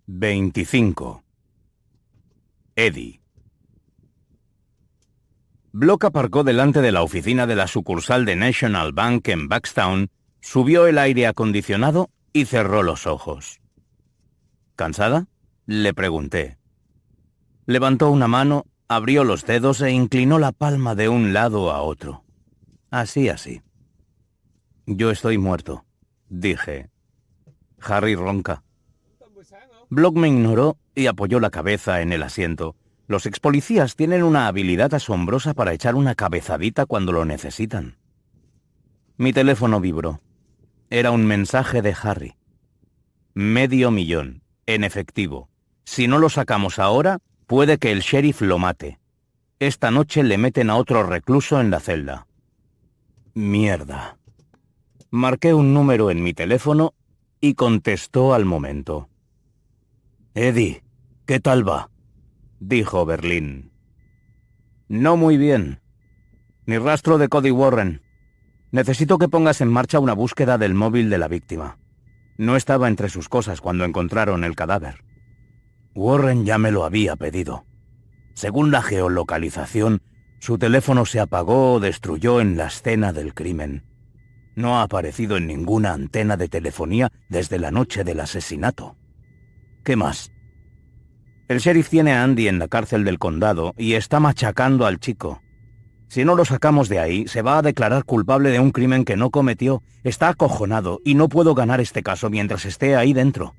25. Eddie. Block aparcó delante de la oficina de la sucursal de National Bank en Buckstown, subió el aire acondicionado y cerró los ojos. ¿Cansada?, le pregunté. Levantó una mano, abrió los dedos e inclinó la palma de un lado a otro. Así. Yo estoy muerto, dije. Harry ronca. Block me ignoró y apoyó la cabeza en el asiento. Los expolicías tienen una habilidad asombrosa para echar una cabezadita cuando lo necesitan. Mi teléfono vibró. Era un mensaje de Harry. $500,000, en efectivo. Si no lo sacamos ahora, puede que el sheriff lo mate. Esta noche le meten a otro recluso en la celda. Mierda. Marqué un número en mi teléfono y contestó al momento. «Eddie, ¿qué tal va?», dijo Berlín. «No muy bien. Ni rastro de Cody Warren. Necesito que pongas en marcha una búsqueda del móvil de la víctima. No estaba entre sus cosas cuando encontraron el cadáver». Warren ya me lo había pedido. Según la geolocalización, su teléfono se apagó o destruyó en la escena del crimen. No ha aparecido en ninguna antena de telefonía desde la noche del asesinato. ¿Qué más? El sheriff tiene a Andy en la cárcel del condado y está machacando al chico. Si no lo sacamos de ahí, se va a declarar culpable de un crimen que no cometió. Está acojonado y no puedo ganar este caso mientras esté ahí dentro.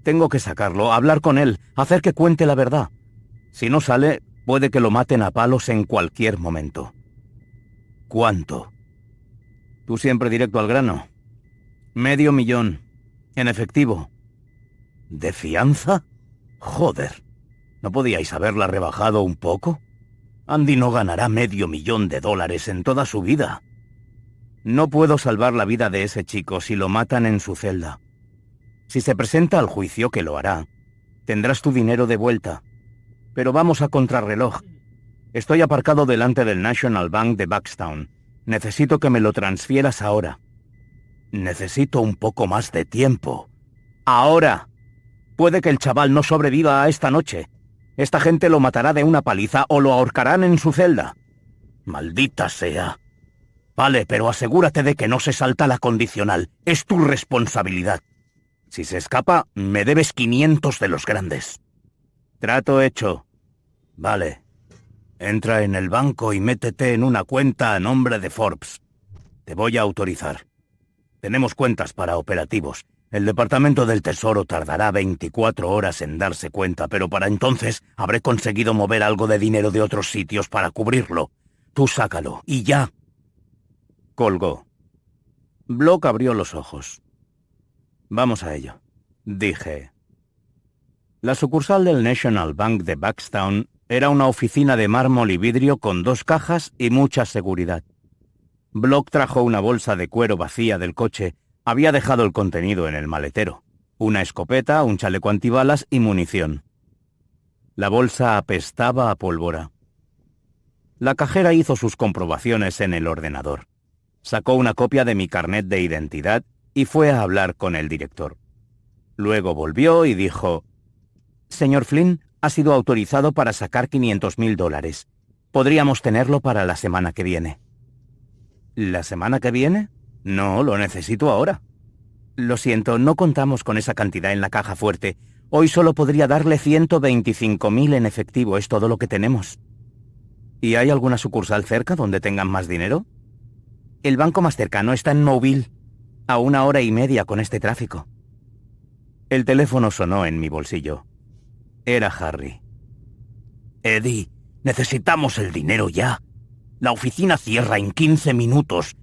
Tengo que sacarlo, hablar con él, hacer que cuente la verdad. Si no sale, puede que lo maten a palos en cualquier momento. ¿Cuánto? Tú siempre directo al grano. $500,000, en efectivo. ¿De fianza? Joder. ¿No podíais haberla rebajado un poco? Andy no ganará $500,000 en toda su vida. No puedo salvar la vida de ese chico si lo matan en su celda. Si se presenta al juicio, que lo hará, tendrás tu dinero de vuelta. Pero vamos a contrarreloj. Estoy aparcado delante del National Bank de Buckstown. Necesito que me lo transfieras ahora. Necesito un poco más de tiempo. ¡Ahora! Puede que el chaval no sobreviva a esta noche. Esta gente lo matará de una paliza o lo ahorcarán en su celda. Maldita sea. Vale, pero asegúrate de que no se salta la condicional. Es tu responsabilidad. Si se escapa, me debes 500 de los grandes. Trato hecho. Vale. Entra en el banco y métete en una cuenta a nombre de Forbes. Te voy a autorizar. Tenemos cuentas para operativos. El Departamento del Tesoro tardará 24 horas en darse cuenta, pero para entonces habré conseguido mover algo de dinero de otros sitios para cubrirlo. Tú sácalo, y ya. Colgó. Block abrió los ojos. Vamos a ello, dije. La sucursal del National Bank de Buckstown era una oficina de mármol y vidrio con 2 cajas y mucha seguridad. Block trajo una bolsa de cuero vacía del coche. Había dejado el contenido en el maletero. Una escopeta, un chaleco antibalas y munición. La bolsa apestaba a pólvora. La cajera hizo sus comprobaciones en el ordenador. Sacó una copia de mi carnet de identidad y fue a hablar con el director. Luego volvió y dijo: «Señor Flynn, ha sido autorizado para sacar $500,000. Podríamos tenerlo para la semana que viene». ¿La semana que viene? No, lo necesito ahora. Lo siento, no contamos con esa cantidad en la caja fuerte. Hoy solo podría darle 125,000 en efectivo, es todo lo que tenemos. ¿Y hay alguna sucursal cerca donde tengan más dinero? El banco más cercano está en Mobile, a 1 hora y media con este tráfico. El teléfono sonó en mi bolsillo. Era Harry. Eddie, necesitamos el dinero ya. La oficina cierra en 15 minutos.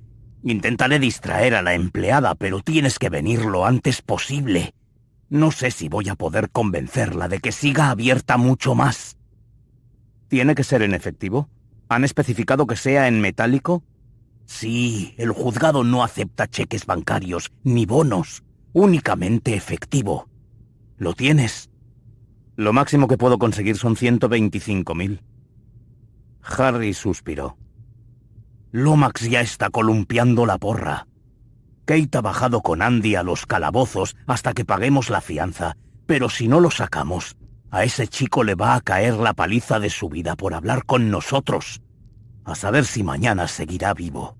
Intentaré distraer a la empleada, pero tienes que venir lo antes posible. No sé si voy a poder convencerla de que siga abierta mucho más. ¿Tiene que ser en efectivo? ¿Han especificado que sea en metálico? Sí, el juzgado no acepta cheques bancarios ni bonos, únicamente efectivo. ¿Lo tienes? Lo máximo que puedo conseguir son 125,000. Harry suspiró. Lomax ya está columpiando la porra. Kate ha bajado con Andy a los calabozos hasta que paguemos la fianza. Pero si no lo sacamos, a ese chico le va a caer la paliza de su vida por hablar con nosotros. A saber si mañana seguirá vivo.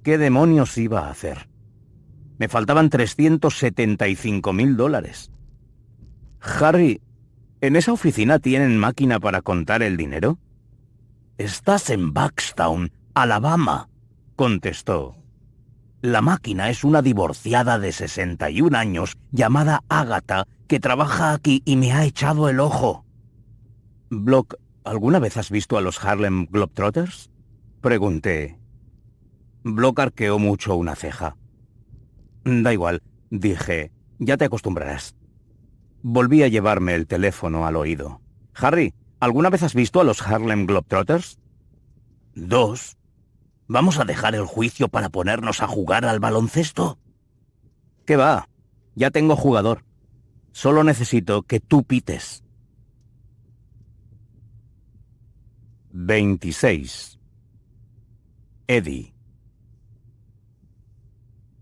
¿Qué demonios iba a hacer? Me faltaban $375.000. Harry, ¿en esa oficina tienen máquina para contar el dinero? Estás en Bankstown, Alabama, contestó. La máquina es una divorciada de 61 años llamada Agatha que trabaja aquí y me ha echado el ojo. Block, ¿alguna vez has visto a los Harlem Globetrotters? Pregunté. Block arqueó mucho una ceja. Da igual, dije, ya te acostumbrarás. Volví a llevarme el teléfono al oído. Harry, ¿alguna vez has visto a los Harlem Globetrotters? 2. ¿Vamos a dejar el juicio para ponernos a jugar al baloncesto? ¿Qué va? Ya tengo jugador. Solo necesito que tú pites. 26. Eddie.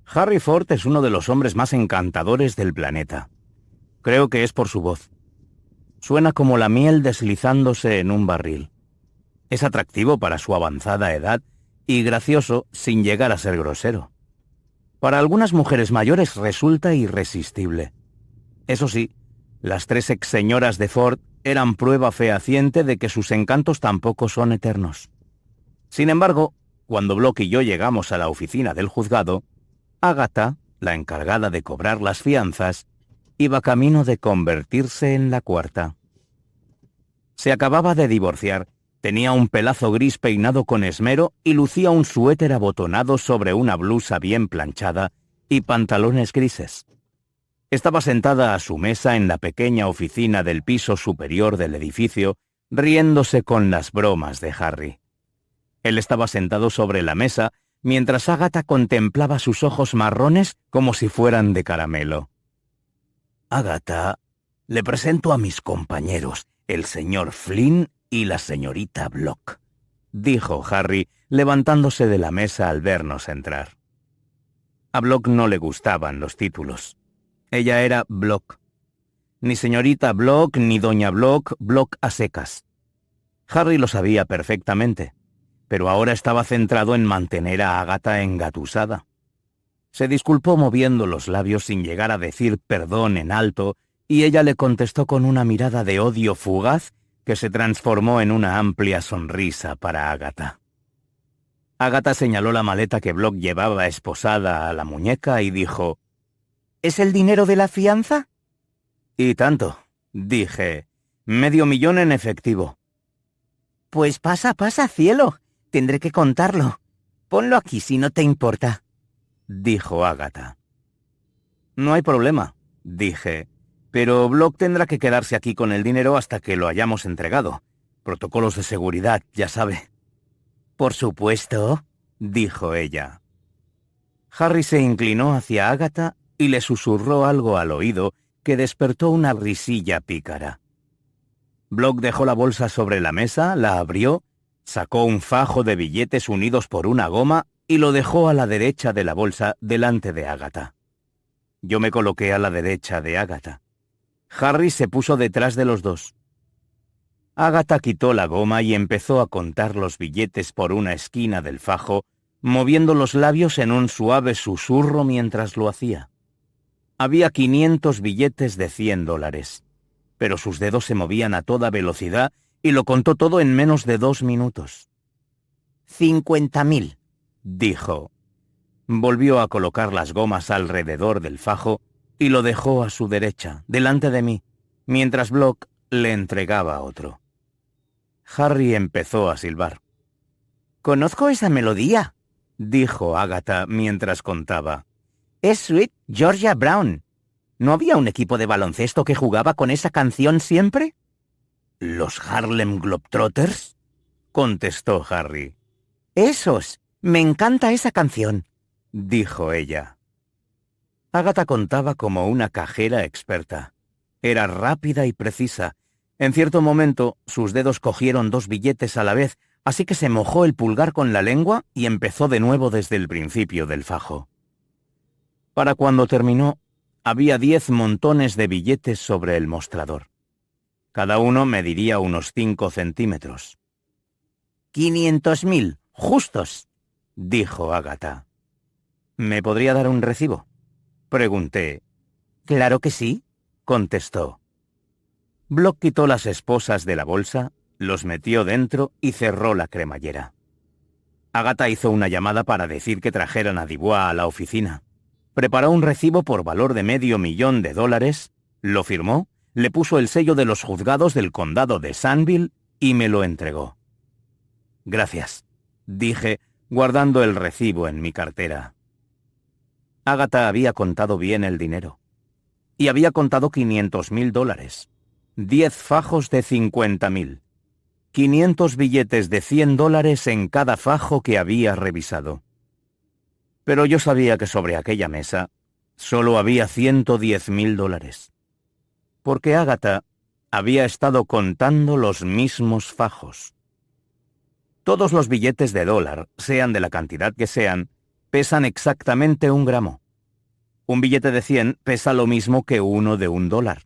Harry Ford es uno de los hombres más encantadores del planeta. Creo que es por su voz. Suena como la miel deslizándose en un barril. Es atractivo para su avanzada edad y gracioso sin llegar a ser grosero. Para algunas mujeres mayores resulta irresistible. Eso sí, las 3 ex señoras de Ford eran prueba fehaciente de que sus encantos tampoco son eternos. Sin embargo, cuando Block y yo llegamos a la oficina del juzgado, Agatha, la encargada de cobrar las fianzas, iba camino de convertirse en la cuarta. Se acababa de divorciar, tenía un pelazo gris peinado con esmero y lucía un suéter abotonado sobre una blusa bien planchada y pantalones grises. Estaba sentada a su mesa en la pequeña oficina del piso superior del edificio, riéndose con las bromas de Harry. Él estaba sentado sobre la mesa, mientras Agatha contemplaba sus ojos marrones como si fueran de caramelo. Agatha, le presento a mis compañeros, el señor Flynn y la señorita Block, dijo Harry, levantándose de la mesa al vernos entrar. A Block no le gustaban los títulos. Ella era Block. Ni señorita Block ni doña Block, Block a secas. Harry lo sabía perfectamente, pero ahora estaba centrado en mantener a Agatha engatusada. Se disculpó moviendo los labios sin llegar a decir perdón en alto, y ella le contestó con una mirada de odio fugaz que se transformó en una amplia sonrisa para Agatha. Agatha señaló la maleta que Block llevaba esposada a la muñeca y dijo: ¿Es el dinero de la fianza? Y tanto, dije, $500,000 en efectivo. Pues pasa, cielo. Tendré que contarlo. Ponlo aquí si no te importa, dijo Agatha. No hay problema, dije, pero Block tendrá que quedarse aquí con el dinero hasta que lo hayamos entregado. Protocolos de seguridad, ya sabe. Por supuesto, dijo ella. Harry se inclinó hacia Agatha y le susurró algo al oído que despertó una risilla pícara. Block dejó la bolsa sobre la mesa, la abrió, sacó un fajo de billetes unidos por una goma y lo dejó a la derecha de la bolsa delante de Agatha. Yo me coloqué a la derecha de Agatha. Harry se puso detrás de los dos. Agatha quitó la goma y empezó a contar los billetes por una esquina del fajo, moviendo los labios en un suave susurro mientras lo hacía. Había 500 billetes de $100, pero sus dedos se movían a toda velocidad y lo contó todo en menos de 2 minutos. 50.000, dijo. Volvió a colocar las gomas alrededor del fajo y lo dejó a su derecha, delante de mí, mientras Block le entregaba otro. Harry empezó a silbar. «Conozco esa melodía», dijo Agatha mientras contaba. «Es Sweet Georgia Brown. ¿No había un equipo de baloncesto que jugaba con esa canción siempre?» «¿Los Harlem Globetrotters?», contestó Harry. «Esos. Me encanta esa canción», dijo ella. Agatha contaba como una cajera experta. Era rápida y precisa. En cierto momento, sus dedos cogieron 2 billetes a la vez, así que se mojó el pulgar con la lengua y empezó de nuevo desde el principio del fajo. Para cuando terminó, había 10 montones de billetes sobre el mostrador. Cada uno mediría unos 5 centímetros. «500.000, justos», dijo Agatha. «¿Me podría dar un recibo?», pregunté. «Claro que sí», contestó. Block quitó las esposas de la bolsa, los metió dentro y cerró la cremallera. Agatha hizo una llamada para decir que trajeran a Dubois a la oficina. Preparó un recibo por valor de $500,000, lo firmó, le puso el sello de los juzgados del condado de Sandville y me lo entregó. «Gracias», dije, guardando el recibo en mi cartera. Agatha había contado bien el dinero. Y había contado $500,000. 10 fajos de 50.000. 500 billetes de $100 en cada fajo que había revisado. Pero yo sabía que sobre aquella mesa solo había $110,000. Porque Agatha había estado contando los mismos fajos. Todos los billetes de $1, sean de la cantidad que sean, pesan exactamente 1 gramo. Un billete de 100 pesa lo mismo que uno de $1.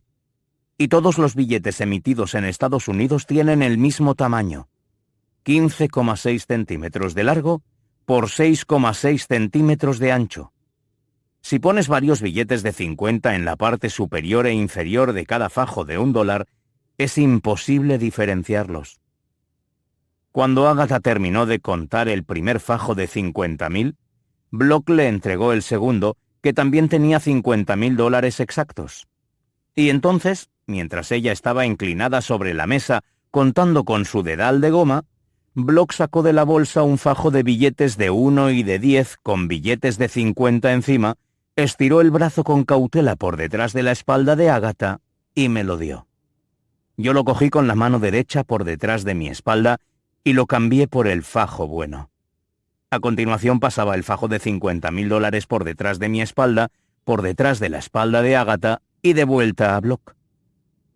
Y todos los billetes emitidos en Estados Unidos tienen el mismo tamaño, 15,6 centímetros de largo por 6,6 centímetros de ancho. Si pones varios billetes de 50 en la parte superior e inferior de cada fajo de $1, es imposible diferenciarlos. Cuando Agatha terminó de contar el primer fajo de 50.000, Block le entregó el segundo, que también tenía $50,000 exactos. Y entonces, mientras ella estaba inclinada sobre la mesa contando con su dedal de goma, Block sacó de la bolsa un fajo de billetes de 1 y de 10 con billetes de 50 encima, estiró el brazo con cautela por detrás de la espalda de Agatha y me lo dio. Yo lo cogí con la mano derecha por detrás de mi espalda y lo cambié por el fajo bueno. A continuación pasaba el fajo de $50,000 por detrás de mi espalda, por detrás de la espalda de Agatha y de vuelta a Block.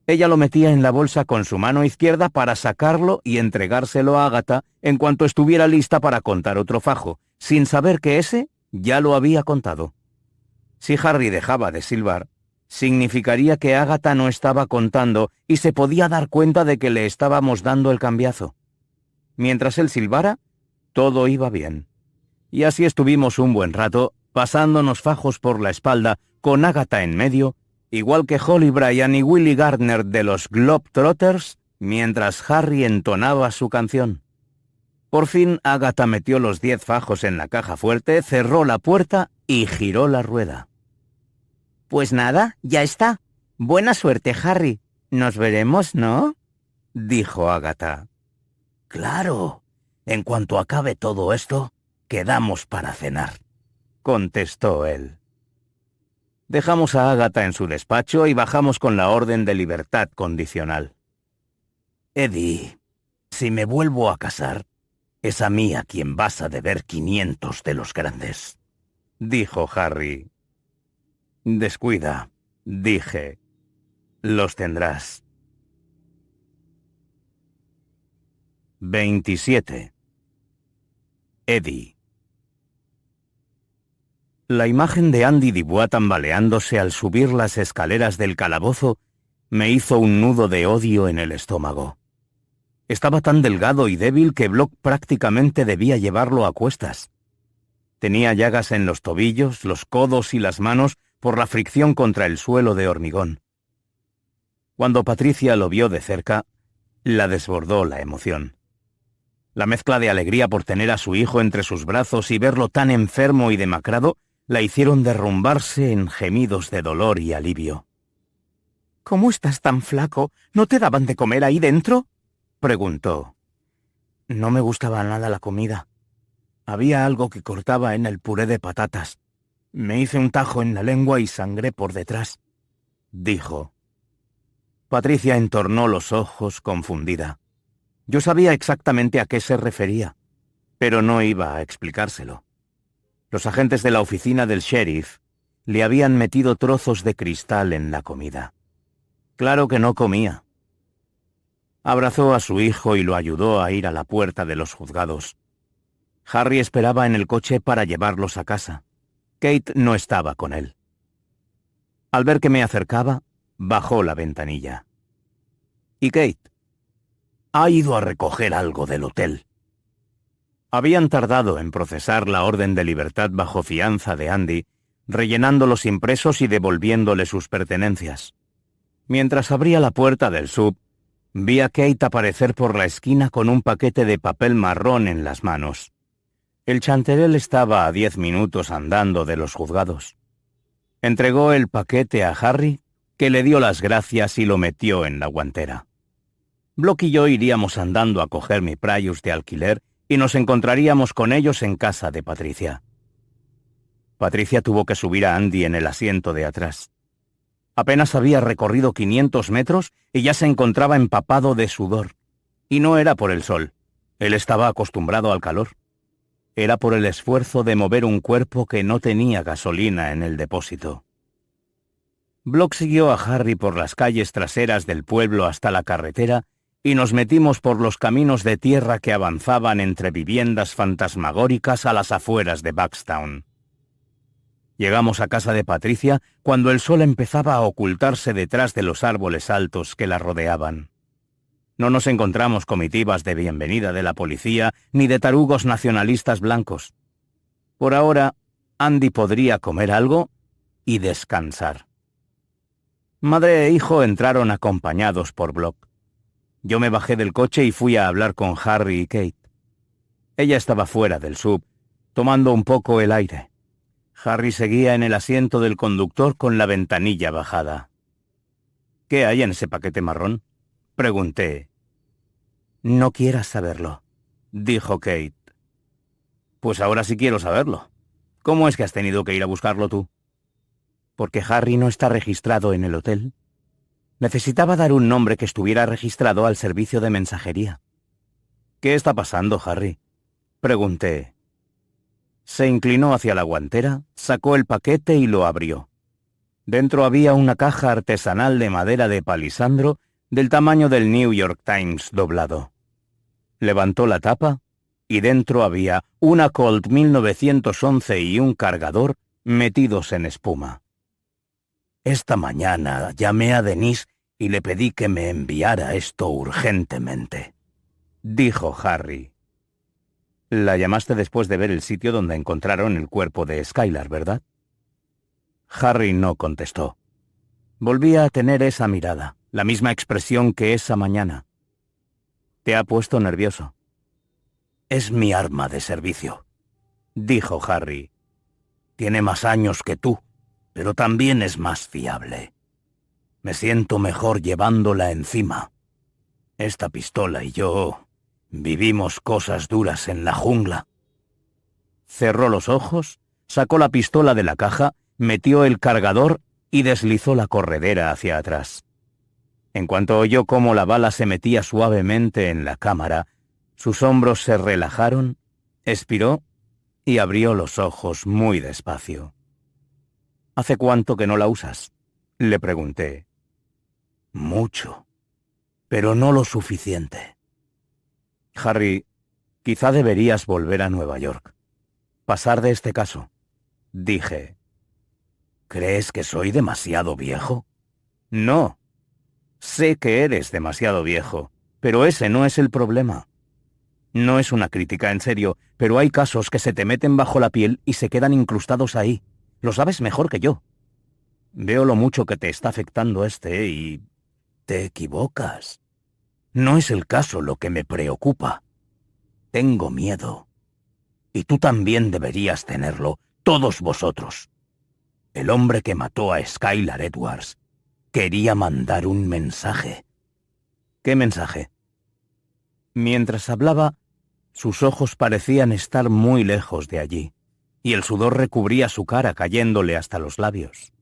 Ella lo metía en la bolsa con su mano izquierda para sacarlo y entregárselo a Agatha en cuanto estuviera lista para contar otro fajo, sin saber que ese ya lo había contado. Si Harry dejaba de silbar, significaría que Agatha no estaba contando y se podía dar cuenta de que le estábamos dando el cambiazo. Mientras él silbara, todo iba bien. Y así estuvimos un buen rato, pasándonos fajos por la espalda, con Agatha en medio, igual que Holly Bryan y Willie Gardner de los Globetrotters, mientras Harry entonaba su canción. Por fin Agatha metió los 10 fajos en la caja fuerte, cerró la puerta y giró la rueda. «Pues nada, ya está. Buena suerte, Harry. Nos veremos, ¿no?», dijo Agatha. «Claro. En cuanto acabe todo esto, quedamos para cenar», contestó él. Dejamos a Agatha en su despacho y bajamos con la orden de libertad condicional. «Eddie, si me vuelvo a casar, es a mí a quien vas a deber 500 de los grandes», dijo Harry. «Descuida», dije. «Los tendrás». 27. Eddie. La imagen de Andy Dubois tambaleándose al subir las escaleras del calabozo me hizo un nudo de odio en el estómago. Estaba tan delgado y débil que Block prácticamente debía llevarlo a cuestas. Tenía llagas en los tobillos, los codos y las manos por la fricción contra el suelo de hormigón. Cuando Patricia lo vio de cerca, la desbordó la emoción. La mezcla de alegría por tener a su hijo entre sus brazos y verlo tan enfermo y demacrado la hicieron derrumbarse en gemidos de dolor y alivio. «¿Cómo estás tan flaco? ¿No te daban de comer ahí dentro?», preguntó. «No me gustaba nada la comida. Había algo que cortaba en el puré de patatas. Me hice un tajo en la lengua y sangré por detrás», dijo. Patricia entornó los ojos confundida. Yo sabía exactamente a qué se refería, pero no iba a explicárselo. Los agentes de la oficina del sheriff le habían metido trozos de cristal en la comida. Claro que no comía. Abrazó a su hijo y lo ayudó a ir a la puerta de los juzgados. Harry esperaba en el coche para llevarlos a casa. Kate no estaba con él. Al ver que me acercaba, bajó la ventanilla. ¿Y Kate? Ha ido a recoger algo del hotel. Habían tardado en procesar la orden de libertad bajo fianza de Andy, rellenando los impresos y devolviéndole sus pertenencias. Mientras abría la puerta del sub, vi a Kate aparecer por la esquina con un paquete de papel marrón en las manos. El Chanterelle estaba a 10 minutos andando de los juzgados. Entregó el paquete a Harry, que le dio las gracias y lo metió en la guantera. Block y yo iríamos andando a coger mi Prius de alquiler y nos encontraríamos con ellos en casa de Patricia. Patricia tuvo que subir a Andy en el asiento de atrás. Apenas había recorrido 500 metros y ya se encontraba empapado de sudor. Y no era por el sol. Él estaba acostumbrado al calor. Era por el esfuerzo de mover un cuerpo que no tenía gasolina en el depósito. Block siguió a Harry por las calles traseras del pueblo hasta la carretera y nos metimos por los caminos de tierra que avanzaban entre viviendas fantasmagóricas a las afueras de Bankstown. Llegamos a casa de Patricia cuando el sol empezaba a ocultarse detrás de los árboles altos que la rodeaban. No nos encontramos comitivas de bienvenida de la policía ni de tarugos nacionalistas blancos. Por ahora, Andy podría comer algo y descansar. Madre e hijo entraron acompañados por Block. Yo me bajé del coche y fui a hablar con Harry y Kate. Ella estaba fuera del sub, tomando un poco el aire. Harry seguía en el asiento del conductor con la ventanilla bajada. ¿Qué hay en ese paquete marrón?, pregunté. No quieras saberlo, dijo Kate. Pues ahora sí quiero saberlo. ¿Cómo es que has tenido que ir a buscarlo tú? Porque Harry no está registrado en el hotel. Necesitaba dar un nombre que estuviera registrado al servicio de mensajería. ¿Qué está pasando, Harry?, pregunté. Se inclinó hacia la guantera, sacó el paquete y lo abrió. Dentro había una caja artesanal de madera de palisandro del tamaño del New York Times doblado. Levantó la tapa y dentro había una Colt 1911 y un cargador metidos en espuma. Esta mañana llamé a Denise y le pedí que me enviara esto urgentemente, dijo Harry. La llamaste después de ver el sitio donde encontraron el cuerpo de Skylar, ¿verdad? Harry no contestó. Volvía a tener esa mirada, la misma expresión que esa mañana. ¿Te ha puesto nervioso? Es mi arma de servicio, dijo Harry. Tiene más años que tú, pero también es más fiable. Me siento mejor llevándola encima. Esta pistola y yo vivimos cosas duras en la jungla. Cerró los ojos, sacó la pistola de la caja, metió el cargador y deslizó la corredera hacia atrás. En cuanto oyó cómo la bala se metía suavemente en la cámara, sus hombros se relajaron, expiró y abrió los ojos muy despacio. ¿Hace cuánto que no la usas?, le pregunté. Mucho, pero no lo suficiente. Harry, quizá deberías volver a Nueva York. Pasar de este caso, dije. ¿Crees que soy demasiado viejo? No. Sé que eres demasiado viejo, pero ese no es el problema. No es una crítica, en serio, pero hay casos que se te meten bajo la piel y se quedan incrustados ahí. Lo sabes mejor que yo. Veo lo mucho que te está afectando y... Te equivocas. No es el caso lo que me preocupa. Tengo miedo. Y tú también deberías tenerlo, todos vosotros. El hombre que mató a Skylar Edwards quería mandar un mensaje. ¿Qué mensaje? Mientras hablaba, sus ojos parecían estar muy lejos de allí, y el sudor recubría su cara cayéndole hasta los labios.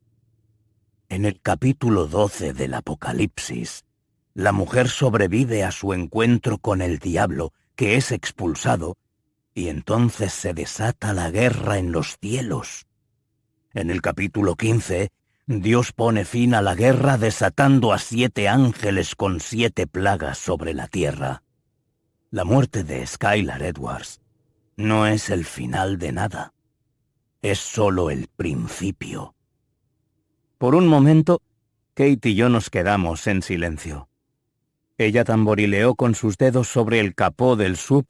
En el capítulo 12 del Apocalipsis, la mujer sobrevive a su encuentro con el diablo, que es expulsado, y entonces se desata la guerra en los cielos. En el capítulo 15, Dios pone fin a la guerra desatando a 7 ángeles con 7 plagas sobre la tierra. La muerte de Skylar Edwards no es el final de nada. Es solo el principio. Por un momento, Kate y yo nos quedamos en silencio. Ella tamborileó con sus dedos sobre el capó del SUV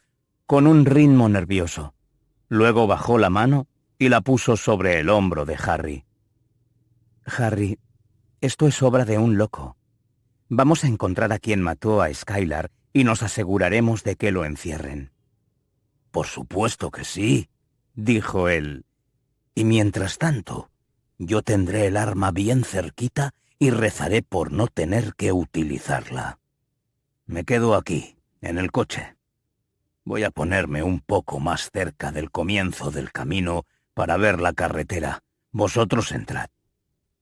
con un ritmo nervioso. Luego bajó la mano y la puso sobre el hombro de Harry. «Harry, esto es obra de un loco. Vamos a encontrar a quien mató a Skylar y nos aseguraremos de que lo encierren». «Por supuesto que sí», dijo él. «Y mientras tanto, yo tendré el arma bien cerquita y rezaré por no tener que utilizarla. Me quedo aquí, en el coche. Voy a ponerme un poco más cerca del comienzo del camino para ver la carretera. Vosotros entrad»,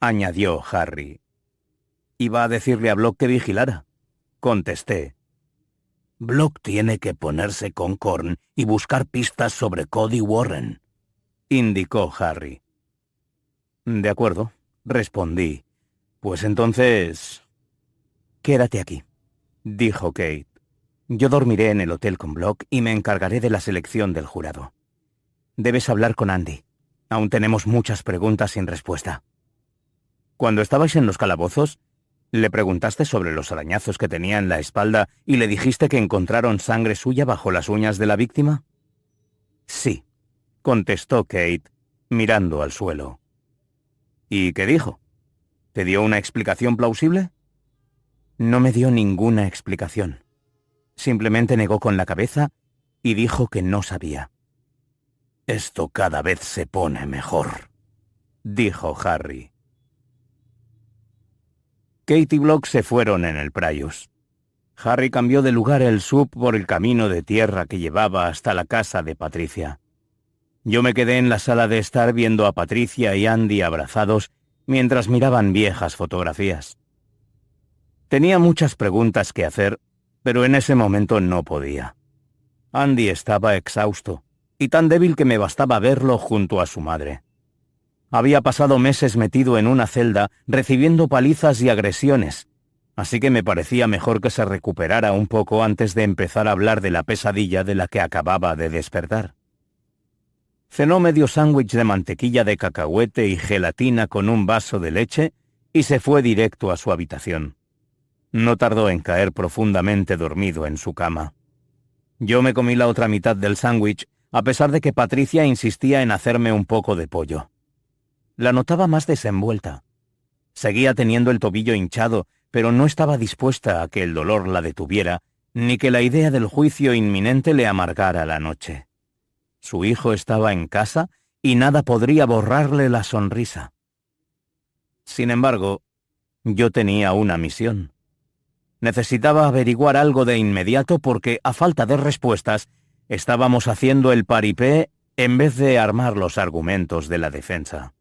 añadió Harry. «Iba a decirle a Block que vigilara», contesté. «Block tiene que ponerse con Corn y buscar pistas sobre Cody Warren», indicó Harry. «De acuerdo», respondí. «Pues entonces...» «Quédate aquí», dijo Kate. «Yo dormiré en el hotel con Block y me encargaré de la selección del jurado. Debes hablar con Andy. Aún tenemos muchas preguntas sin respuesta». «Cuando estabais en los calabozos, ¿le preguntaste sobre los arañazos que tenía en la espalda y le dijiste que encontraron sangre suya bajo las uñas de la víctima?» «Sí», contestó Kate, mirando al suelo. «¿Y qué dijo? ¿Te dio una explicación plausible?» «No me dio ninguna explicación. Simplemente negó con la cabeza y dijo que no sabía». «Esto cada vez se pone mejor», dijo Harry. Kate y Block se fueron en el Prius. Harry cambió de lugar el SUV por el camino de tierra que llevaba hasta la casa de Patricia. Yo me quedé en la sala de estar viendo a Patricia y Andy abrazados mientras miraban viejas fotografías. Tenía muchas preguntas que hacer, pero en ese momento no podía. Andy estaba exhausto y tan débil que me bastaba verlo junto a su madre. Había pasado meses metido en una celda recibiendo palizas y agresiones, así que me parecía mejor que se recuperara un poco antes de empezar a hablar de la pesadilla de la que acababa de despertar. Cenó medio sándwich de mantequilla de cacahuete y gelatina con un vaso de leche y se fue directo a su habitación. No tardó en caer profundamente dormido en su cama. Yo me comí la otra mitad del sándwich, a pesar de que Patricia insistía en hacerme un poco de pollo. La notaba más desenvuelta. Seguía teniendo el tobillo hinchado, pero no estaba dispuesta a que el dolor la detuviera, ni que la idea del juicio inminente le amargara la noche. Su hijo estaba en casa y nada podría borrarle la sonrisa. Sin embargo, yo tenía una misión. Necesitaba averiguar algo de inmediato porque, a falta de respuestas, estábamos haciendo el paripé en vez de armar los argumentos de la defensa.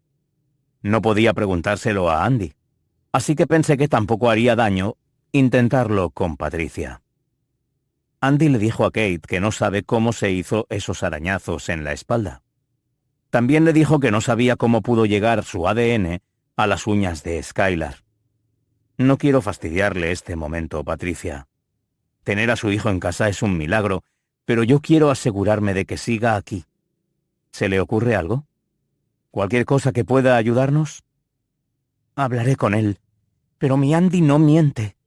No podía preguntárselo a Andy, así que pensé que tampoco haría daño intentarlo con Patricia. Andy le dijo a Kate que no sabe cómo se hizo esos arañazos en la espalda. También le dijo que no sabía cómo pudo llegar su ADN a las uñas de Skylar. No quiero fastidiarle este momento, Patricia. Tener a su hijo en casa es un milagro, pero yo quiero asegurarme de que siga aquí. ¿Se le ocurre algo? ¿Cualquier cosa que pueda ayudarnos? Hablaré con él, pero mi Andy no miente.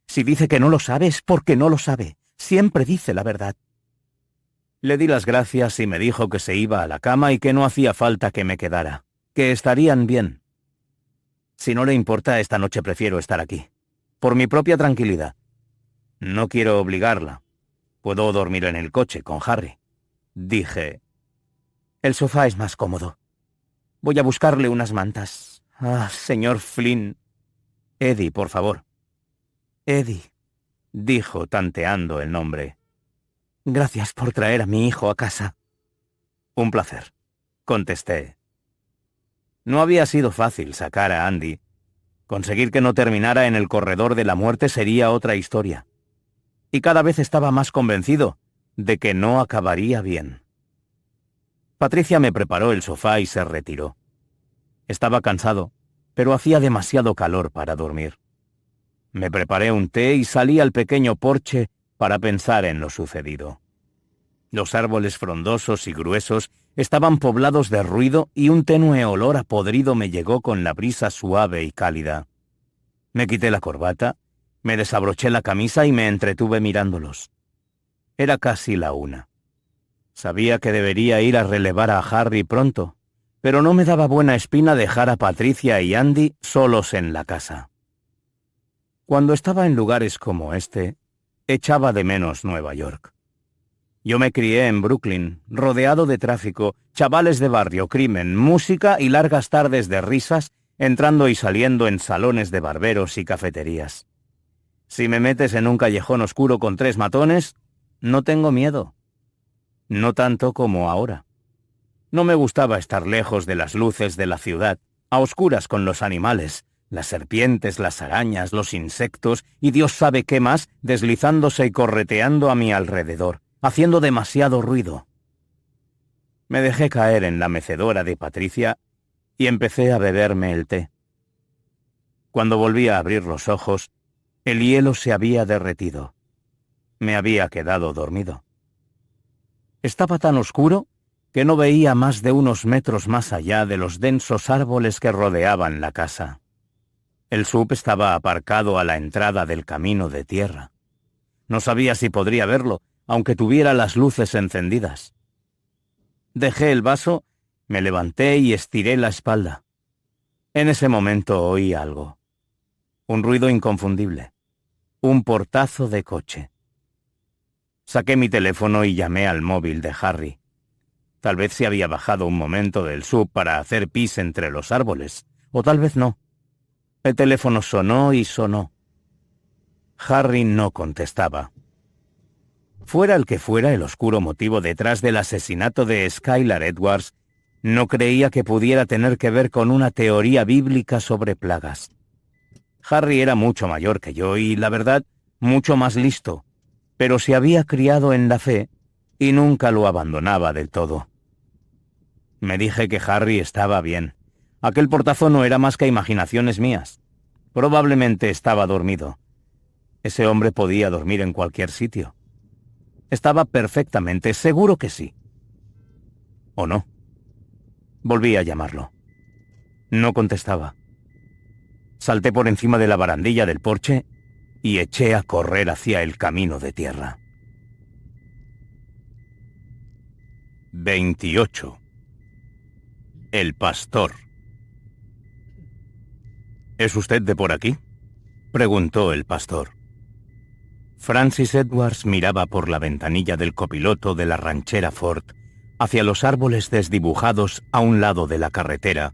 Si dice que no lo sabe es porque no lo sabe. Siempre dice la verdad. Le di las gracias y me dijo que se iba a la cama y que no hacía falta que me quedara, que estarían bien. Si no le importa, esta noche prefiero estar aquí, por mi propia tranquilidad. No quiero obligarla. Puedo dormir en el coche con Harry. Dije. El sofá es más cómodo. Voy a buscarle unas mantas. Ah, señor Flynn. Eddie, por favor. Eddie, dijo tanteando el nombre. Gracias por traer a mi hijo a casa. Un placer, contesté. No había sido fácil sacar a Andy. Conseguir que no terminara en el corredor de la muerte sería otra historia. Y cada vez estaba más convencido de que no acabaría bien. Patricia me preparó el sofá y se retiró. Estaba cansado, pero hacía demasiado calor para dormir. Me preparé un té y salí al pequeño porche para pensar en lo sucedido. Los árboles frondosos y gruesos estaban poblados de ruido y un tenue olor a podrido me llegó con la brisa suave y cálida. Me quité la corbata, me desabroché la camisa y me entretuve mirándolos. Era casi la 1. Sabía que debería ir a relevar a Harry pronto, pero no me daba buena espina dejar a Patricia y Andy solos en la casa. Cuando estaba en lugares como este, echaba de menos Nueva York. Yo me crié en Brooklyn, rodeado de tráfico, chavales de barrio, crimen, música y largas tardes de risas, entrando y saliendo en salones de barberos y cafeterías. Si me metes en un callejón oscuro con 3 matones, no tengo miedo. No tanto como ahora. No me gustaba estar lejos de las luces de la ciudad, a oscuras con los animales, las serpientes, las arañas, los insectos y Dios sabe qué más deslizándose y correteando a mi alrededor, haciendo demasiado ruido. Me dejé caer en la mecedora de Patricia y empecé a beberme el té. Cuando volví a abrir los ojos, el hielo se había derretido. Me había quedado dormido. Estaba tan oscuro que no veía más de unos metros más allá de los densos árboles que rodeaban la casa. El sub estaba aparcado a la entrada del camino de tierra. No sabía si podría verlo, aunque tuviera las luces encendidas. Dejé el vaso, me levanté y estiré la espalda. En ese momento oí algo. Un ruido inconfundible. Un portazo de coche. Saqué mi teléfono y llamé al móvil de Harry. Tal vez se había bajado un momento del sub para hacer pis entre los árboles, o tal vez no. El teléfono sonó y sonó. Harry no contestaba. Fuera el que fuera el oscuro motivo detrás del asesinato de Skylar Edwards, no creía que pudiera tener que ver con una teoría bíblica sobre plagas. Harry era mucho mayor que yo y, la verdad, mucho más listo, pero se había criado en la fe y nunca lo abandonaba del todo. Me dije que Harry estaba bien. Aquel portazo no era más que imaginaciones mías. Probablemente estaba dormido. Ese hombre podía dormir en cualquier sitio. Estaba perfectamente seguro que sí. ¿O no? Volví a llamarlo. No contestaba. Salté por encima de la barandilla del porche y eché a correr hacia el camino de tierra. 28. El pastor. ¿Es usted de por aquí?, preguntó el pastor. Francis Edwards miraba por la ventanilla del copiloto de la ranchera Ford hacia los árboles desdibujados a un lado de la carretera,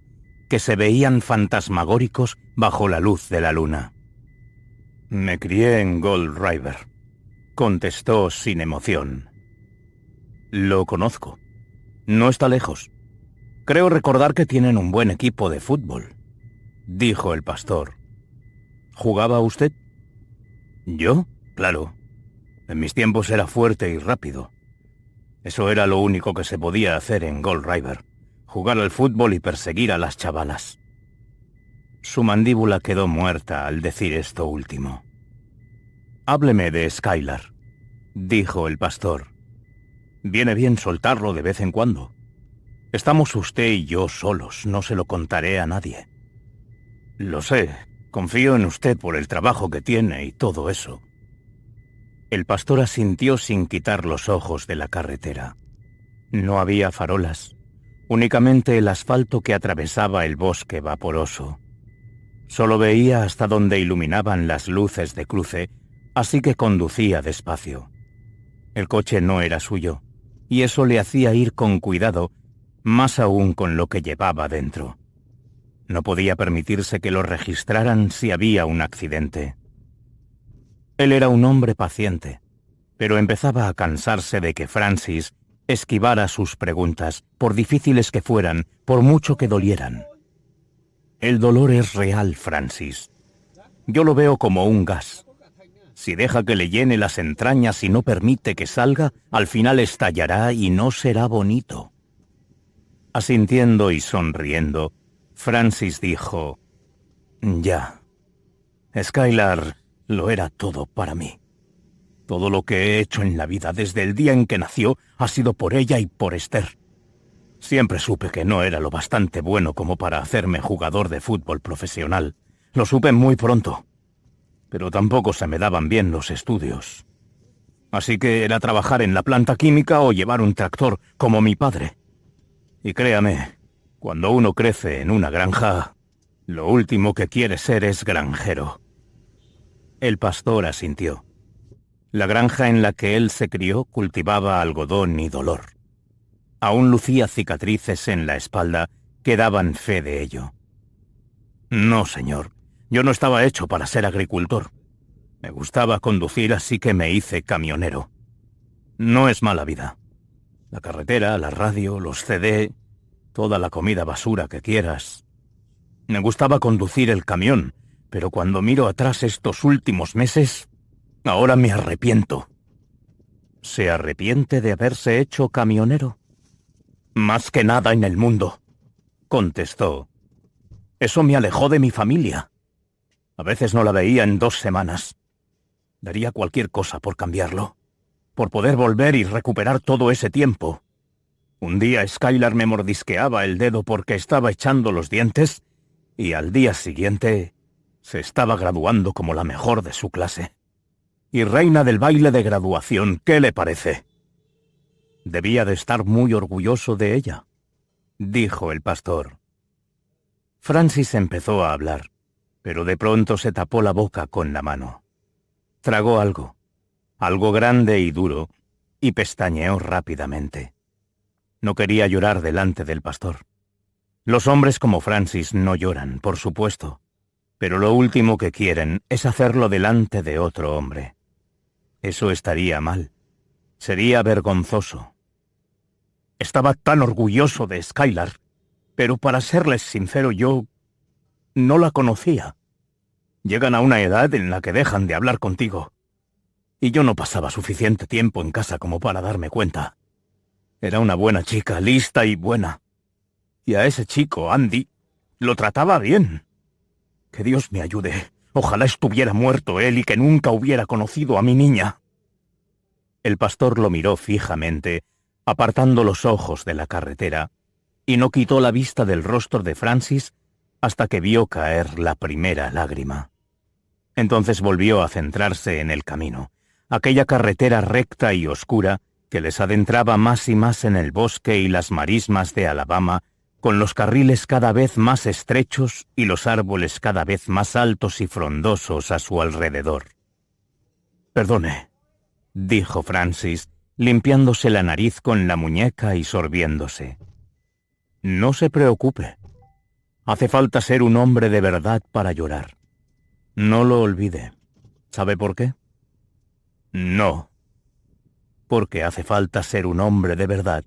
que se veían fantasmagóricos bajo la luz de la luna. Me crié en Gold River, contestó sin emoción. Lo conozco. No está lejos. Creo recordar que tienen un buen equipo de fútbol, dijo el pastor. ¿Jugaba usted? ¿Yo? Claro. En mis tiempos era fuerte y rápido. Eso era lo único que se podía hacer en Gold River, jugar al fútbol y perseguir a las chavalas. Su mandíbula quedó muerta al decir esto último. Hábleme de Skylar, dijo el pastor. Viene bien soltarlo de vez en cuando. Estamos usted y yo solos, no se lo contaré a nadie. Lo sé, confío en usted por el trabajo que tiene y todo eso. El pastor asintió sin quitar los ojos de la carretera. No había farolas, únicamente el asfalto que atravesaba el bosque vaporoso. Solo veía hasta donde iluminaban las luces de cruce, así que conducía despacio. El coche no era suyo, y eso le hacía ir con cuidado, más aún con lo que llevaba dentro. No podía permitirse que lo registraran si había un accidente. Él era un hombre paciente, pero empezaba a cansarse de que Francis esquivara sus preguntas, por difíciles que fueran, por mucho que dolieran. El dolor es real, Francis. Yo lo veo como un gas. Si deja que le llene las entrañas y no permite que salga, al final estallará y no será bonito. Asintiendo y sonriendo, Francis dijo: Ya, Skylar lo era todo para mí. Todo lo que he hecho en la vida desde el día en que nació ha sido por ella y por Esther. Siempre supe que no era lo bastante bueno como para hacerme jugador de fútbol profesional. Lo supe muy pronto. Pero tampoco se me daban bien los estudios. Así que era trabajar en la planta química o llevar un tractor, como mi padre. Y créame, cuando uno crece en una granja, lo último que quiere ser es granjero. El pastor asintió. La granja en la que él se crió cultivaba algodón y dolor. Aún lucía cicatrices en la espalda que daban fe de ello. No, señor. Yo no estaba hecho para ser agricultor. Me gustaba conducir, así que me hice camionero. No es mala vida. La carretera, la radio, los CD, toda la comida basura que quieras. Me gustaba conducir el camión, pero cuando miro atrás estos últimos meses, ahora me arrepiento. ¿Se arrepiente de haberse hecho camionero? Más que nada en el mundo, contestó. Eso me alejó de mi familia. A veces no la veía en 2 semanas. Daría cualquier cosa por cambiarlo, por poder volver y recuperar todo ese tiempo. Un día Skylar me mordisqueaba el dedo porque estaba echando los dientes y al día siguiente se estaba graduando como la mejor de su clase. Y reina del baile de graduación, ¿qué le parece? Debía de estar muy orgulloso de ella, dijo el pastor. Francis empezó a hablar, pero de pronto se tapó la boca con la mano. Tragó algo grande y duro, y pestañeó rápidamente. No quería llorar delante del pastor. Los hombres como Francis no lloran, por supuesto, pero lo último que quieren es hacerlo delante de otro hombre. Eso estaría mal. Sería vergonzoso. Estaba tan orgulloso de Skylar, pero para serles sincero, yo no la conocía. Llegan a una edad en la que dejan de hablar contigo. Y yo no pasaba suficiente tiempo en casa como para darme cuenta. Era una buena chica, lista y buena. Y a ese chico, Andy, lo trataba bien. Que Dios me ayude. Ojalá estuviera muerto él y que nunca hubiera conocido a mi niña. El pastor lo miró fijamente, apartando los ojos de la carretera, y no quitó la vista del rostro de Francis hasta que vio caer la primera lágrima. Entonces volvió a centrarse en el camino, aquella carretera recta y oscura que les adentraba más y más en el bosque y las marismas de Alabama, con los carriles cada vez más estrechos y los árboles cada vez más altos y frondosos a su alrededor. «Perdone», dijo Francis, limpiándose la nariz con la muñeca y sorbiéndose. «No se preocupe. Hace falta ser un hombre de verdad para llorar. No lo olvide. ¿Sabe por qué? No. Porque hace falta ser un hombre de verdad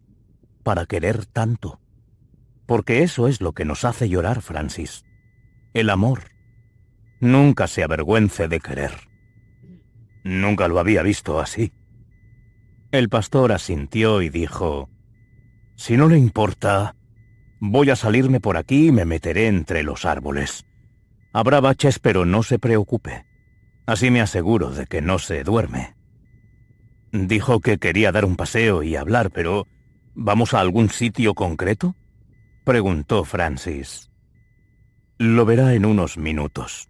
para querer tanto. Porque eso es lo que nos hace llorar, Francis. El amor. Nunca se avergüence de querer». Nunca lo había visto así. El pastor asintió y dijo, «Si no le importa, voy a salirme por aquí y me meteré entre los árboles. Habrá baches, pero no se preocupe. Así me aseguro de que no se duerme». Dijo que quería dar un paseo y hablar, pero ¿vamos a algún sitio concreto?, preguntó Francis. «Lo verá en unos minutos».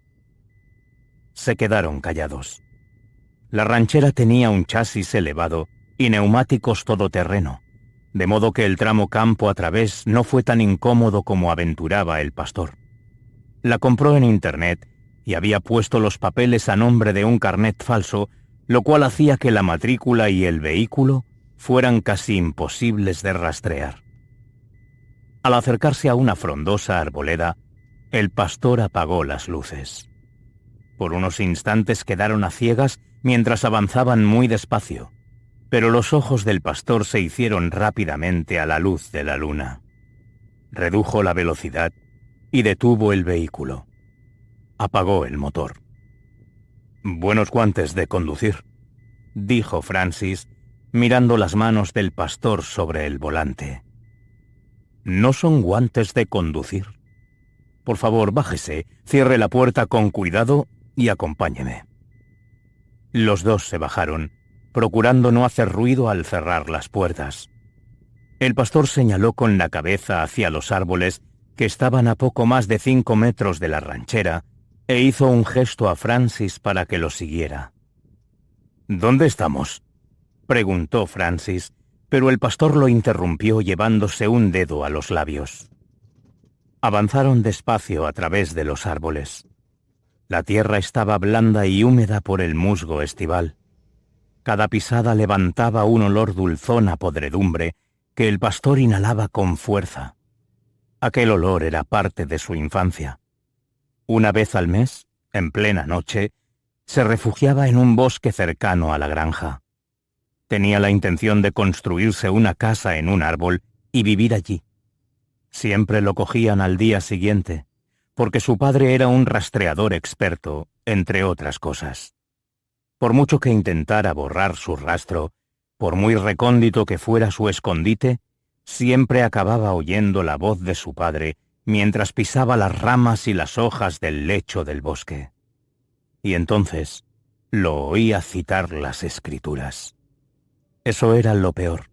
Se quedaron callados. La ranchera tenía un chasis elevado y neumáticos todoterreno, de modo que el tramo campo a través no fue tan incómodo como aventuraba el pastor. La compró en internet y había puesto los papeles a nombre de un carnet falso, lo cual hacía que la matrícula y el vehículo fueran casi imposibles de rastrear. Al acercarse a una frondosa arboleda, el pastor apagó las luces. Por unos instantes quedaron a ciegas mientras avanzaban muy despacio, pero los ojos del pastor se hicieron rápidamente a la luz de la luna. Redujo la velocidad y detuvo el vehículo. Apagó el motor. «Buenos guantes de conducir», dijo Francis, mirando las manos del pastor sobre el volante. «No son guantes de conducir. Por favor, bájese, cierre la puerta con cuidado y acompáñeme». Los dos se bajaron, procurando no hacer ruido al cerrar las puertas. El pastor señaló con la cabeza hacia los árboles que estaban a poco más de 5 metros de la ranchera e hizo un gesto a Francis para que lo siguiera. «¿Dónde estamos?», preguntó Francis, pero el pastor lo interrumpió llevándose un dedo a los labios. Avanzaron despacio a través de los árboles. La tierra estaba blanda y húmeda por el musgo estival. Cada pisada levantaba un olor dulzón a podredumbre que el pastor inhalaba con fuerza. Aquel olor era parte de su infancia. Una vez al mes, en plena noche, se refugiaba en un bosque cercano a la granja. Tenía la intención de construirse una casa en un árbol y vivir allí. Siempre lo cogían al día siguiente, porque su padre era un rastreador experto, entre otras cosas. Por mucho que intentara borrar su rastro, por muy recóndito que fuera su escondite, siempre acababa oyendo la voz de su padre mientras pisaba las ramas y las hojas del lecho del bosque. Y entonces lo oía citar las escrituras. Eso era lo peor.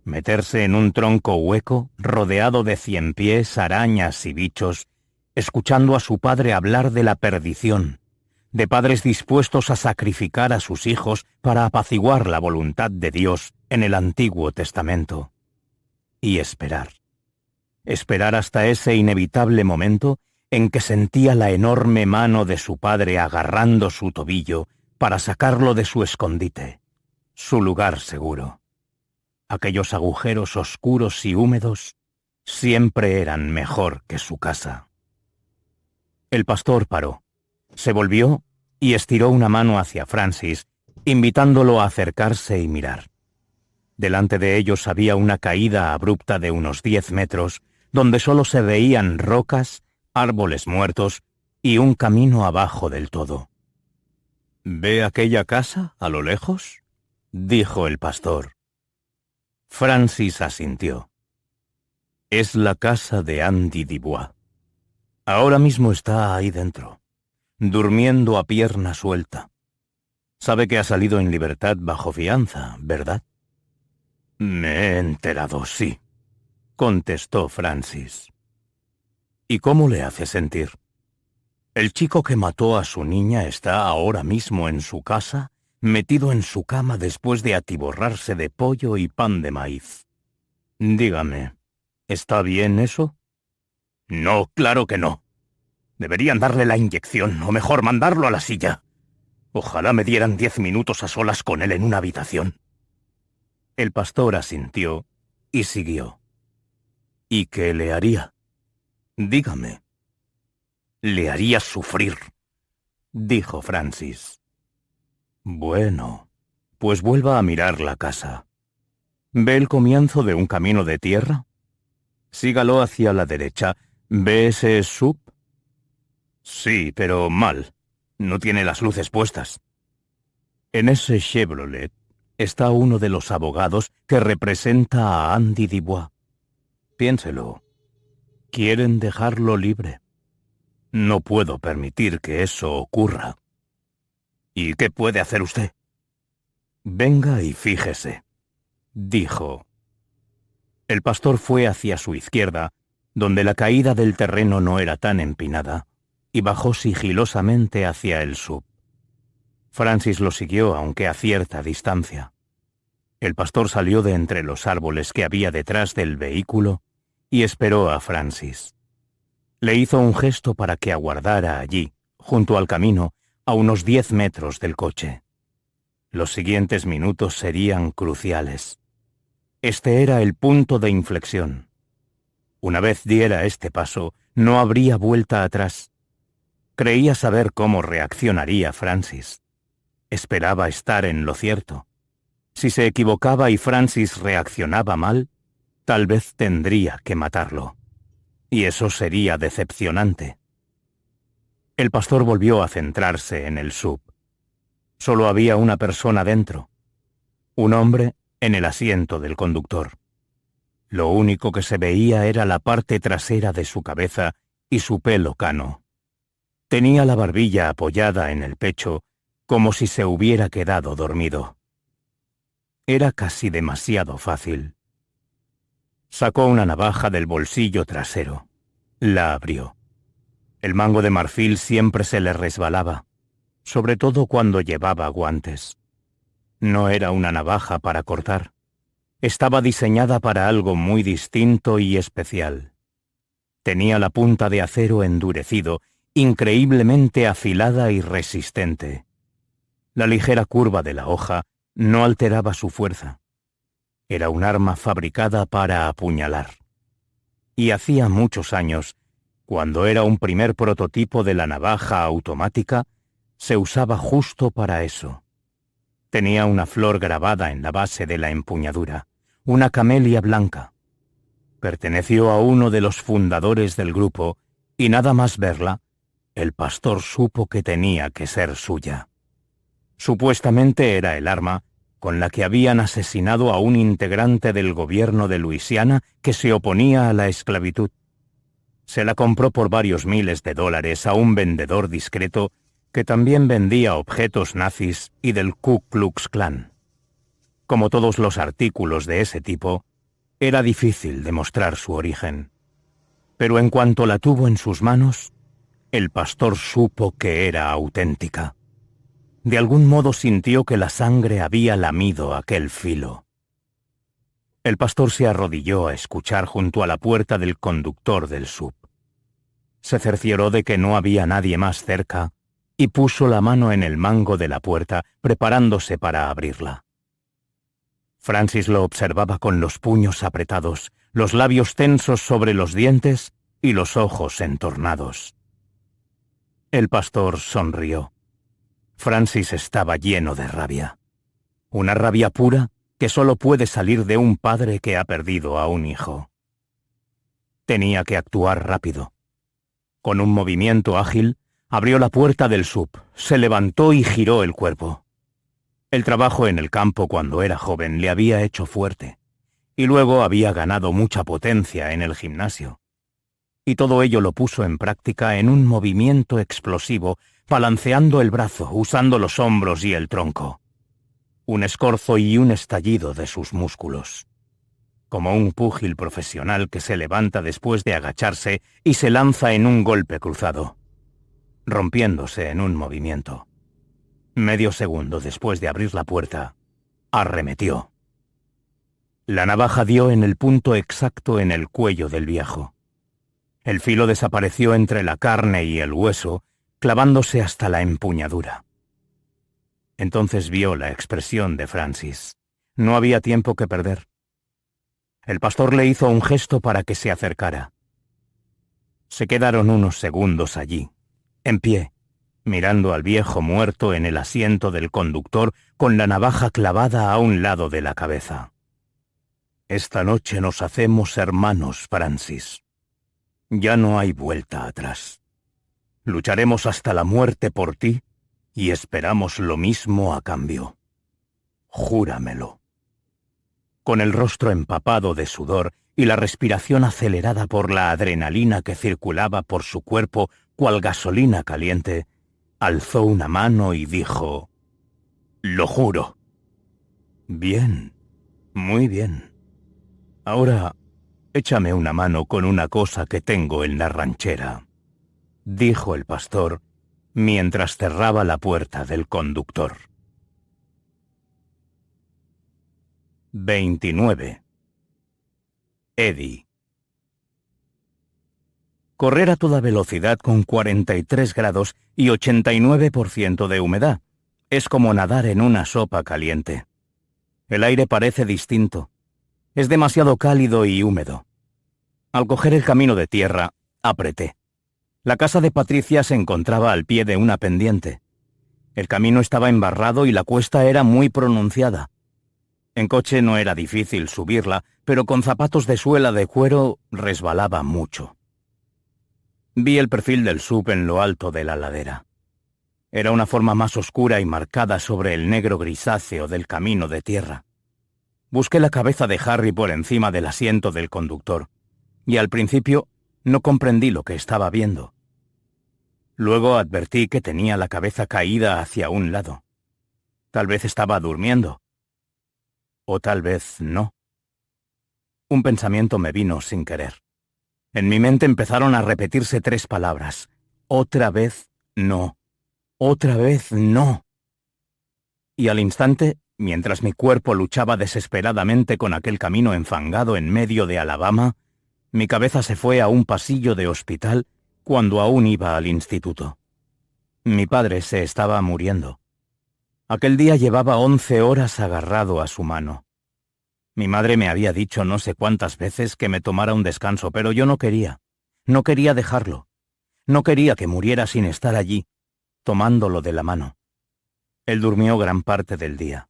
Meterse en un tronco hueco, rodeado de ciempiés, arañas y bichos, escuchando a su padre hablar de la perdición, de padres dispuestos a sacrificar a sus hijos para apaciguar la voluntad de Dios en el Antiguo Testamento. Y esperar. Esperar hasta ese inevitable momento en que sentía la enorme mano de su padre agarrando su tobillo para sacarlo de su escondite, su lugar seguro. Aquellos agujeros oscuros y húmedos siempre eran mejor que su casa. El pastor paró, se volvió y estiró una mano hacia Francis, invitándolo a acercarse y mirar. Delante de ellos había una caída abrupta de unos 10 metros, donde solo se veían rocas, árboles muertos y un camino abajo del todo. «¿Ve aquella casa a lo lejos?», dijo el pastor. Francis asintió. «Es la casa de Andy Dubois. Ahora mismo está ahí dentro, durmiendo a pierna suelta. Sabe que ha salido en libertad bajo fianza, ¿verdad?» «Me he enterado, sí», contestó Francis. «¿Y cómo le hace sentir? El chico que mató a su niña está ahora mismo en su casa, metido en su cama después de atiborrarse de pollo y pan de maíz. Dígame, ¿está bien eso?» «No, claro que no. Deberían darle la inyección, o mejor mandarlo a la silla. Ojalá me dieran 10 minutos a solas con él en una habitación». El pastor asintió y siguió. «¿Y qué le haría? Dígame». «Le haría sufrir», dijo Francis. «Bueno, pues vuelva a mirar la casa. ¿Ve el comienzo de un camino de tierra? Sígalo hacia la derecha. ¿Ve ese SUV?» «Sí, pero mal. No tiene las luces puestas». «En ese Chevrolet está uno de los abogados que representa a Andy Dubois. Piénselo. Quieren dejarlo libre. No puedo permitir que eso ocurra». «¿Y qué puede hacer usted?» «Venga y fíjese», dijo. El pastor fue hacia su izquierda, donde la caída del terreno no era tan empinada, y bajó sigilosamente hacia el SUV. Francis lo siguió, aunque a cierta distancia. El pastor salió de entre los árboles que había detrás del vehículo y esperó a Francis. Le hizo un gesto para que aguardara allí, junto al camino, a unos 10 metros del coche. Los siguientes minutos serían cruciales. Este era el punto de inflexión. Una vez diera este paso, no habría vuelta atrás. Creía saber cómo reaccionaría Francis. Esperaba estar en lo cierto. Si se equivocaba y Francis reaccionaba mal, tal vez tendría que matarlo. Y eso sería decepcionante. El pastor volvió a centrarse en el SUV. Solo había una persona dentro. Un hombre en el asiento del conductor. Lo único que se veía era la parte trasera de su cabeza y su pelo cano. Tenía la barbilla apoyada en el pecho, como si se hubiera quedado dormido. Era casi demasiado fácil. Sacó una navaja del bolsillo trasero. La abrió. El mango de marfil siempre se le resbalaba, sobre todo cuando llevaba guantes. No era una navaja para cortar. Estaba diseñada para algo muy distinto y especial. Tenía la punta de acero endurecido, increíblemente afilada y resistente. La ligera curva de la hoja no alteraba su fuerza. Era un arma fabricada para apuñalar. Y hacía muchos años, cuando era un primer prototipo de la navaja automática, se usaba justo para eso. Tenía una flor grabada en la base de la empuñadura, una camelia blanca. Perteneció a uno de los fundadores del grupo, y nada más verla, el pastor supo que tenía que ser suya. Supuestamente era el arma con la que habían asesinado a un integrante del gobierno de Luisiana que se oponía a la esclavitud. Se la compró por varios miles de dólares a un vendedor discreto que también vendía objetos nazis y del Ku Klux Klan. Como todos los artículos de ese tipo, era difícil demostrar su origen. Pero en cuanto la tuvo en sus manos, el pastor supo que era auténtica. De algún modo sintió que la sangre había lamido aquel filo. El pastor se arrodilló a escuchar junto a la puerta del conductor del sub. Se cercioró de que no había nadie más cerca y puso la mano en el mango de la puerta, preparándose para abrirla. Francis lo observaba con los puños apretados, los labios tensos sobre los dientes y los ojos entornados. El pastor sonrió. Francis estaba lleno de rabia. Una rabia pura que solo puede salir de un padre que ha perdido a un hijo. Tenía que actuar rápido. Con un movimiento ágil, abrió la puerta del sub, se levantó y giró el cuerpo. El trabajo en el campo cuando era joven le había hecho fuerte, y luego había ganado mucha potencia en el gimnasio. Y todo ello lo puso en práctica en un movimiento explosivo, balanceando el brazo, usando los hombros y el tronco. Un escorzo y un estallido de sus músculos. Como un púgil profesional que se levanta después de agacharse y se lanza en un golpe cruzado, rompiéndose en un movimiento. Medio segundo después de abrir la puerta, arremetió. La navaja dio en el punto exacto en el cuello del viejo. El filo desapareció entre la carne y el hueso, clavándose hasta la empuñadura. Entonces vio la expresión de Francis. No había tiempo que perder. El pastor le hizo un gesto para que se acercara. Se quedaron unos segundos allí, en pie, mirando al viejo muerto en el asiento del conductor con la navaja clavada a un lado de la cabeza. «Esta noche nos hacemos hermanos, Francis. Ya no hay vuelta atrás. Lucharemos hasta la muerte por ti y esperamos lo mismo a cambio. Júramelo». Con el rostro empapado de sudor y la respiración acelerada por la adrenalina que circulaba por su cuerpo cual gasolina caliente, alzó una mano y dijo: «Lo juro». «Bien, muy bien. Ahora, échame una mano con una cosa que tengo en la ranchera», dijo el pastor, mientras cerraba la puerta del conductor. 29. Eddie. Correr a toda velocidad con 43 grados y 89% de humedad es como nadar en una sopa caliente. El aire parece distinto. Es demasiado cálido y húmedo. Al coger el camino de tierra, apreté. La casa de Patricia se encontraba al pie de una pendiente. El camino estaba embarrado y la cuesta era muy pronunciada. En coche no era difícil subirla, pero con zapatos de suela de cuero resbalaba mucho. Vi el perfil del sub en lo alto de la ladera. Era una forma más oscura y marcada sobre el negro grisáceo del camino de tierra. Busqué la cabeza de Harry por encima del asiento del conductor, y al principio no comprendí lo que estaba viendo. Luego advertí que tenía la cabeza caída hacia un lado. Tal vez estaba durmiendo. O tal vez no. Un pensamiento me vino sin querer. En mi mente empezaron a repetirse 3 palabras. Otra vez no. Otra vez no. Y al instante, mientras mi cuerpo luchaba desesperadamente con aquel camino enfangado en medio de Alabama, mi cabeza se fue a un pasillo de hospital cuando aún iba al instituto. Mi padre se estaba muriendo. Aquel día llevaba 11 horas agarrado a su mano. Mi madre me había dicho no sé cuántas veces que me tomara un descanso, pero yo no quería. No quería dejarlo. No quería que muriera sin estar allí, tomándolo de la mano. Él durmió gran parte del día.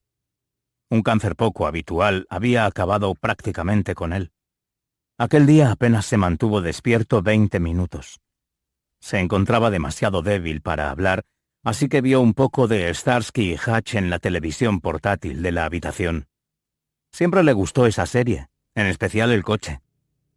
Un cáncer poco habitual había acabado prácticamente con él. Aquel día apenas se mantuvo despierto 20 minutos. Se encontraba demasiado débil para hablar, así que vio un poco de Starsky y Hutch en la televisión portátil de la habitación. Siempre le gustó esa serie, en especial el coche.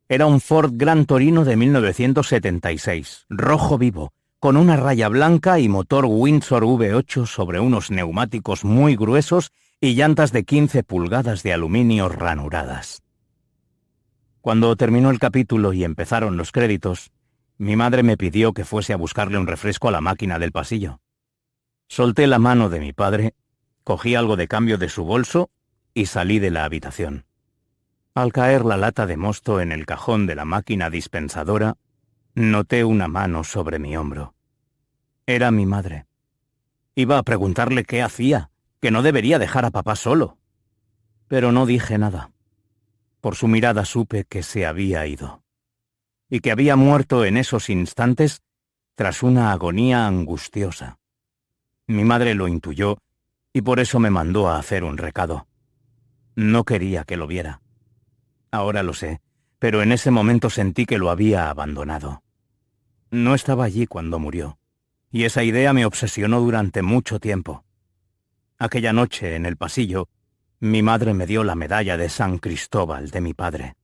Era un Ford Gran Torino de 1976, rojo vivo, con una raya blanca y motor Windsor V8 sobre unos neumáticos muy gruesos y llantas de 15 pulgadas de aluminio ranuradas. Cuando terminó el capítulo y empezaron los créditos, mi madre me pidió que fuese a buscarle un refresco a la máquina del pasillo. Solté la mano de mi padre, cogí algo de cambio de su bolso y salí de la habitación. Al caer la lata de mosto en el cajón de la máquina dispensadora, noté una mano sobre mi hombro. Era mi madre. Iba a preguntarle qué hacía, que no debería dejar a papá solo. Pero no dije nada. Por su mirada supe que se había ido, y que había muerto en esos instantes tras una agonía angustiosa. Mi madre lo intuyó y por eso me mandó a hacer un recado. No quería que lo viera. Ahora lo sé, pero en ese momento sentí que lo había abandonado. No estaba allí cuando murió, y esa idea me obsesionó durante mucho tiempo. Aquella noche, en el pasillo, mi madre me dio la medalla de San Cristóbal de mi padre.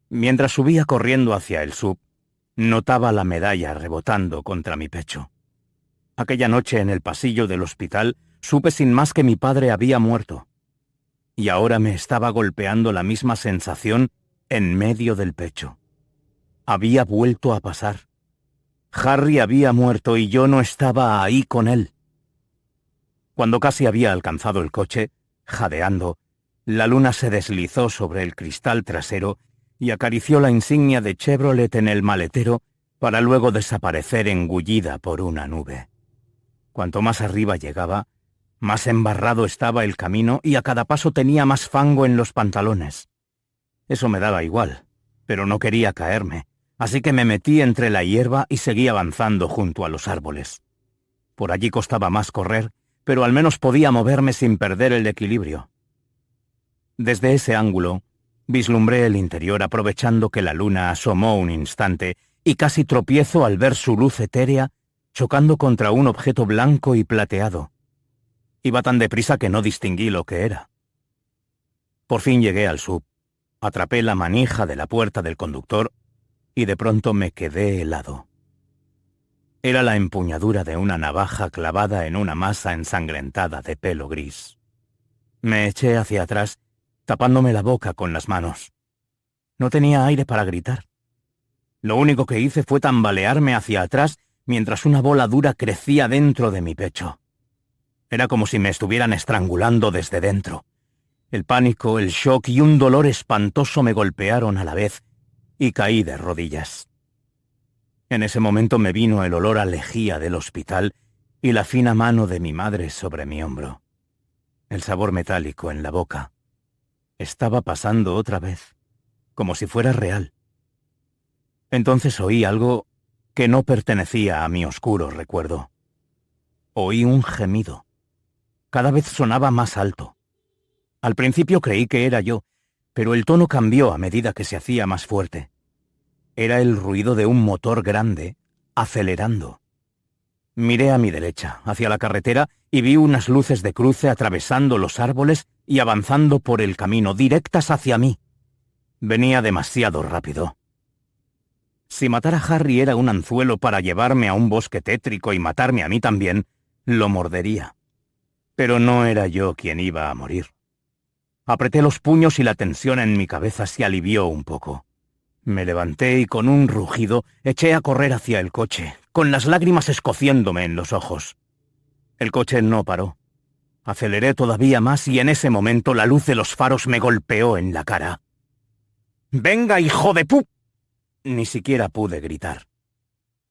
Mientras subía corriendo hacia el sub, notaba la medalla rebotando contra mi pecho. Aquella noche en el pasillo del hospital, supe sin más que mi padre había muerto. Y ahora me estaba golpeando la misma sensación en medio del pecho. Había vuelto a pasar. Harry había muerto y yo no estaba ahí con él. Cuando casi había alcanzado el coche, jadeando, la luna se deslizó sobre el cristal trasero y acarició la insignia de Chevrolet en el maletero para luego desaparecer engullida por una nube. Cuanto más arriba llegaba, más embarrado estaba el camino y a cada paso tenía más fango en los pantalones. Eso me daba igual, pero no quería caerme, así que me metí entre la hierba y seguí avanzando junto a los árboles. Por allí costaba más correr, pero al menos podía moverme sin perder el equilibrio. Desde ese ángulo, vislumbré el interior aprovechando que la luna asomó un instante y casi tropiezo al ver su luz etérea chocando contra un objeto blanco y plateado. Iba tan deprisa que no distinguí lo que era. Por fin llegué al sub, atrapé la manija de la puerta del conductor y de pronto me quedé helado. Era la empuñadura de una navaja clavada en una masa ensangrentada de pelo gris. Me eché hacia atrás, tapándome la boca con las manos. No tenía aire para gritar. Lo único que hice fue tambalearme hacia atrás mientras una bola dura crecía dentro de mi pecho. Era como si me estuvieran estrangulando desde dentro. El pánico, el shock y un dolor espantoso me golpearon a la vez y caí de rodillas. En ese momento me vino el olor a lejía del hospital y la fina mano de mi madre sobre mi hombro. El sabor metálico en la boca. Estaba pasando otra vez, como si fuera real. Entonces oí algo que no pertenecía a mi oscuro recuerdo. Oí un gemido. Cada vez sonaba más alto. Al principio creí que era yo, pero el tono cambió a medida que se hacía más fuerte. Era el ruido de un motor grande, acelerando. Miré a mi derecha, hacia la carretera, y vi unas luces de cruce atravesando los árboles y avanzando por el camino, directas hacia mí. Venía demasiado rápido. Si matar a Harry era un anzuelo para llevarme a un bosque tétrico y matarme a mí también, lo mordería. Pero no era yo quien iba a morir. Apreté los puños y la tensión en mi cabeza se alivió un poco. Me levanté y con un rugido eché a correr hacia el coche, con las lágrimas escociéndome en los ojos. El coche no paró. Aceleré todavía más y en ese momento la luz de los faros me golpeó en la cara. ¡Venga, hijo de pu! Ni siquiera pude gritar.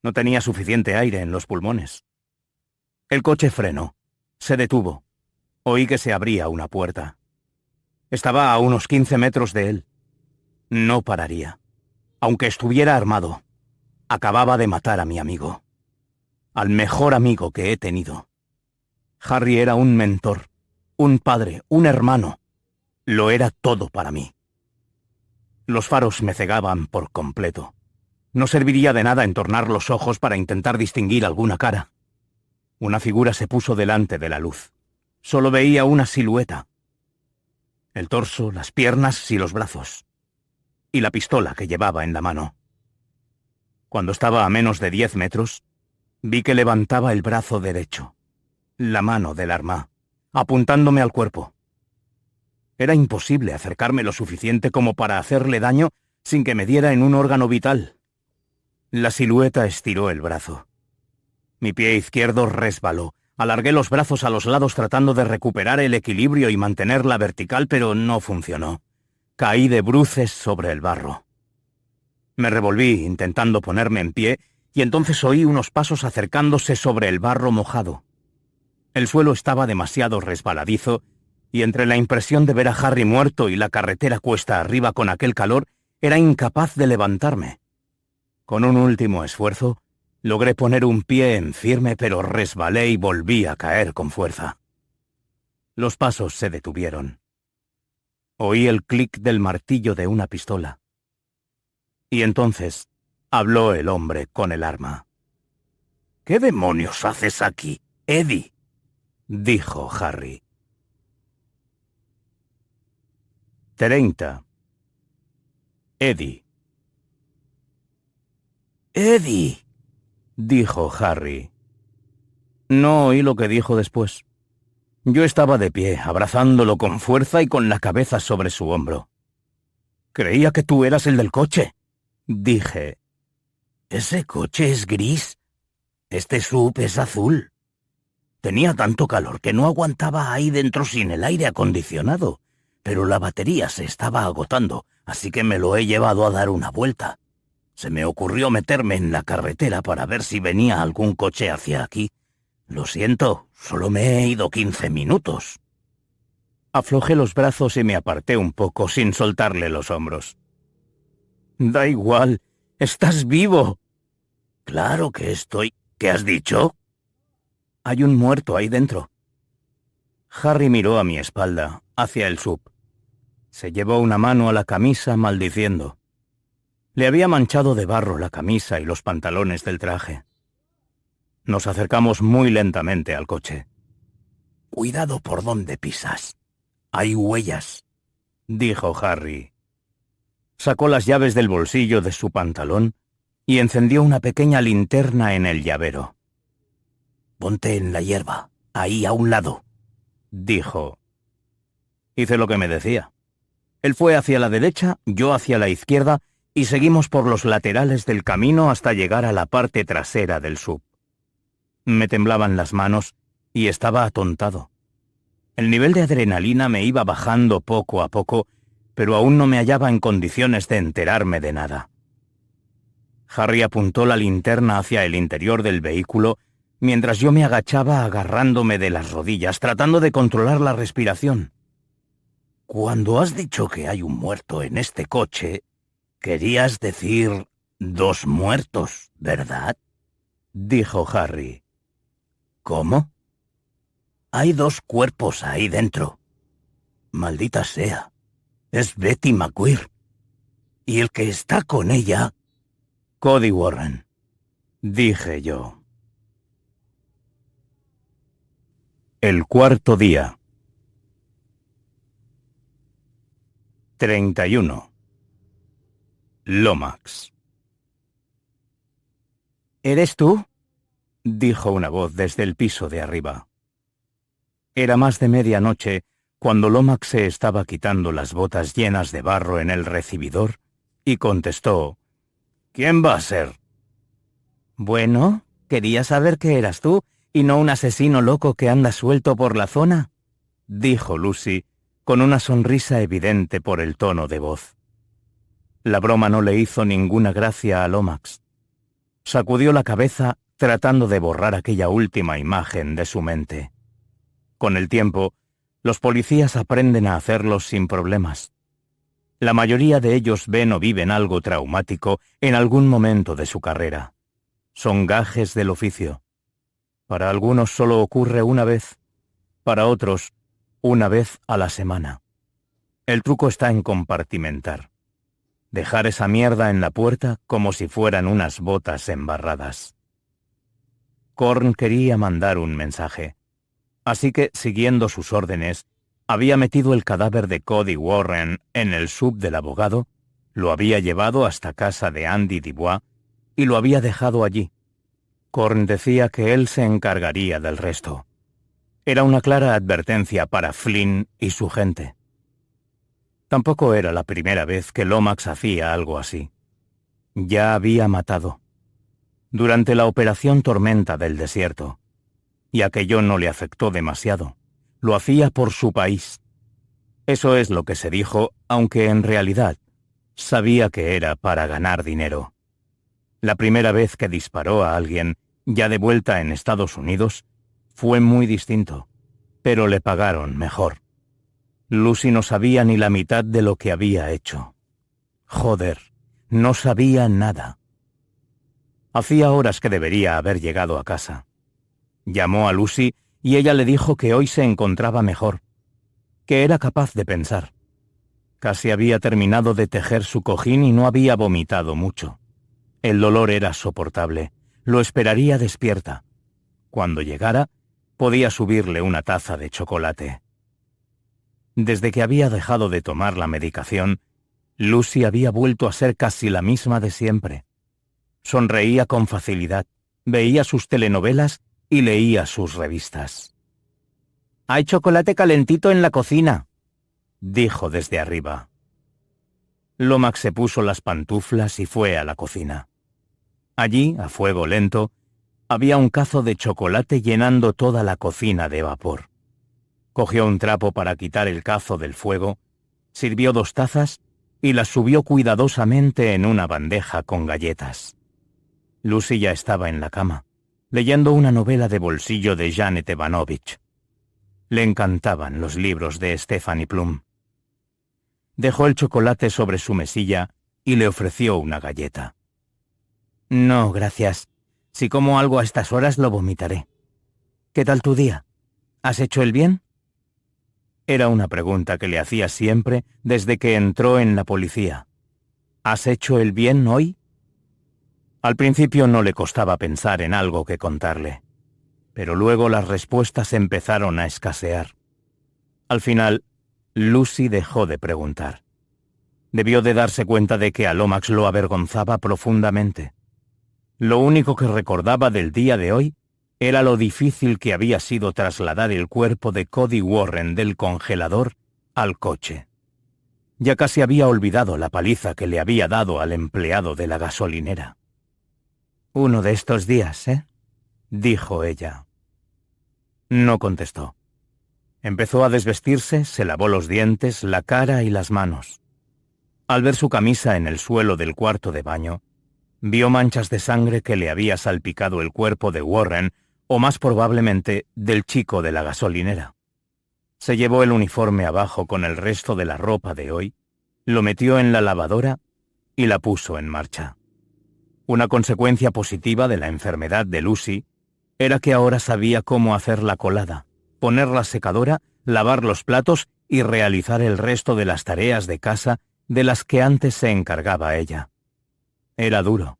No tenía suficiente aire en los pulmones. El coche frenó. Se detuvo. Oí que se abría una puerta. Estaba a unos 15 metros de él. No pararía. Aunque estuviera armado. Acababa de matar a mi amigo. Al mejor amigo que he tenido. Harry era un mentor, un padre, un hermano. Lo era todo para mí. Los faros me cegaban por completo. No serviría de nada entornar los ojos para intentar distinguir alguna cara. Una figura se puso delante de la luz. Solo veía una silueta. El torso, las piernas y los brazos. Y la pistola que llevaba en la mano. Cuando estaba a menos de 10 metros, vi que levantaba el brazo derecho, la mano del arma, apuntándome al cuerpo. Era imposible acercarme lo suficiente como para hacerle daño sin que me diera en un órgano vital. La silueta estiró el brazo. Mi pie izquierdo resbaló. Alargué los brazos a los lados tratando de recuperar el equilibrio y mantenerla vertical, pero no funcionó. Caí de bruces sobre el barro. Me revolví intentando ponerme en pie y entonces oí unos pasos acercándose sobre el barro mojado. El suelo estaba demasiado resbaladizo y entre la impresión de ver a Harry muerto y la carretera cuesta arriba con aquel calor, era incapaz de levantarme. Con un último esfuerzo, logré poner un pie en firme, pero resbalé y volví a caer con fuerza. Los pasos se detuvieron. Oí el clic del martillo de una pistola. Y entonces habló el hombre con el arma. ¿Qué demonios haces aquí, Eddie?, dijo Harry. 30. Eddie. ¡Eddie!, dijo Harry. No oí lo que dijo después. Yo estaba de pie, abrazándolo con fuerza y con la cabeza sobre su hombro. «Creía que tú eras el del coche», dije. «Ese coche es gris. Este SUV es azul. Tenía tanto calor que no aguantaba ahí dentro sin el aire acondicionado, pero la batería se estaba agotando, así que me lo he llevado a dar una vuelta. Se me ocurrió meterme en la carretera para ver si venía algún coche hacia aquí. Lo siento, solo me he ido 15 minutos». Aflojé los brazos y me aparté un poco sin soltarle los hombros. «Da igual, estás vivo». «Claro que estoy. ¿Qué has dicho?» «Hay un muerto ahí dentro». Harry miró a mi espalda, hacia el SUV. Se llevó una mano a la camisa maldiciendo. Le había manchado de barro la camisa y los pantalones del traje. Nos acercamos muy lentamente al coche. «Cuidado por donde pisas. Hay huellas», dijo Harry. Sacó las llaves del bolsillo de su pantalón y encendió una pequeña linterna en el llavero. «Ponte en la hierba, ahí a un lado», dijo. Hice lo que me decía. Él fue hacia la derecha, yo hacia la izquierda, y seguimos por los laterales del camino hasta llegar a la parte trasera del SUV. Me temblaban las manos y estaba atontado. El nivel de adrenalina me iba bajando poco a poco, pero aún no me hallaba en condiciones de enterarme de nada. Harry apuntó la linterna hacia el interior del vehículo, mientras yo me agachaba agarrándome de las rodillas, tratando de controlar la respiración. «Cuando has dicho que hay un muerto en este coche, querías decir 2 muertos, ¿verdad?», dijo Harry. «¿Cómo?». «Hay 2 cuerpos ahí dentro. Maldita sea. Es Betty McGuire. Y el que está con ella...». «Cody Warren», dije yo. El cuarto día. 31. Lomax. «¿Eres tú?», dijo una voz desde el piso de arriba. Era más de medianoche, cuando Lomax se estaba quitando las botas llenas de barro en el recibidor y contestó: «¿Quién va a ser?» Bueno, quería saber que eras tú y no un asesino loco que anda suelto por la zona, dijo Lucy, con una sonrisa evidente por el tono de voz. La broma no le hizo ninguna gracia a Lomax. Sacudió la cabeza tratando de borrar aquella última imagen de su mente. Con el tiempo, los policías aprenden a hacerlo sin problemas. La mayoría de ellos ven o viven algo traumático en algún momento de su carrera. Son gajes del oficio. Para algunos solo ocurre una vez, para otros, una vez a la semana. El truco está en compartimentar. Dejar esa mierda en la puerta como si fueran unas botas embarradas. Korn quería mandar un mensaje, así que, siguiendo sus órdenes, había metido el cadáver de Cody Warren en el sub del abogado, lo había llevado hasta casa de Andy Dubois y lo había dejado allí. Korn decía que él se encargaría del resto. Era una clara advertencia para Flynn y su gente. Tampoco era la primera vez que Lomax hacía algo así. Ya había matado. Durante la operación Tormenta del Desierto. Y aquello no le afectó demasiado. Lo hacía por su país. Eso es lo que se dijo, aunque en realidad sabía que era para ganar dinero. La primera vez que disparó a alguien, ya de vuelta en Estados Unidos, fue muy distinto, pero le pagaron mejor. Lucy no sabía ni la mitad de lo que había hecho. Joder, no sabía nada. Hacía horas que debería haber llegado a casa. Llamó a Lucy y ella le dijo que hoy se encontraba mejor, que era capaz de pensar. Casi había terminado de tejer su cojín y no había vomitado mucho. El dolor era soportable. Lo esperaría despierta. Cuando llegara, podía subirle una taza de chocolate. Desde que había dejado de tomar la medicación, Lucy había vuelto a ser casi la misma de siempre. Sonreía con facilidad, veía sus telenovelas y leía sus revistas. «Hay chocolate calentito en la cocina», dijo desde arriba. Lomax se puso las pantuflas y fue a la cocina. Allí, a fuego lento, había un cazo de chocolate llenando toda la cocina de vapor. Cogió un trapo para quitar el cazo del fuego, sirvió 2 tazas y las subió cuidadosamente en una bandeja con galletas. Lucy ya estaba en la cama, leyendo una novela de bolsillo de Janet Evanovich. Le encantaban los libros de Stephanie Plum. Dejó el chocolate sobre su mesilla y le ofreció una galleta. «No, gracias. Si como algo a estas horas lo vomitaré. ¿Qué tal tu día? ¿Has hecho el bien?» Era una pregunta que le hacía siempre desde que entró en la policía. ¿Has hecho el bien hoy? Al principio no le costaba pensar en algo que contarle, pero luego las respuestas empezaron a escasear. Al final, Lucy dejó de preguntar. Debió de darse cuenta de que a Lomax lo avergonzaba profundamente. Lo único que recordaba del día de hoy era lo difícil que había sido trasladar el cuerpo de Cody Warren del congelador al coche. Ya casi había olvidado la paliza que le había dado al empleado de la gasolinera. «Uno de estos días, ¿eh?», dijo ella. No contestó. Empezó a desvestirse, se lavó los dientes, la cara y las manos. Al ver su camisa en el suelo del cuarto de baño, vio manchas de sangre que le había salpicado el cuerpo de Warren, o más probablemente del chico de la gasolinera. Se llevó el uniforme abajo con el resto de la ropa de hoy, lo metió en la lavadora y la puso en marcha. Una consecuencia positiva de la enfermedad de Lucy era que ahora sabía cómo hacer la colada, poner la secadora, lavar los platos y realizar el resto de las tareas de casa de las que antes se encargaba ella. Era duro,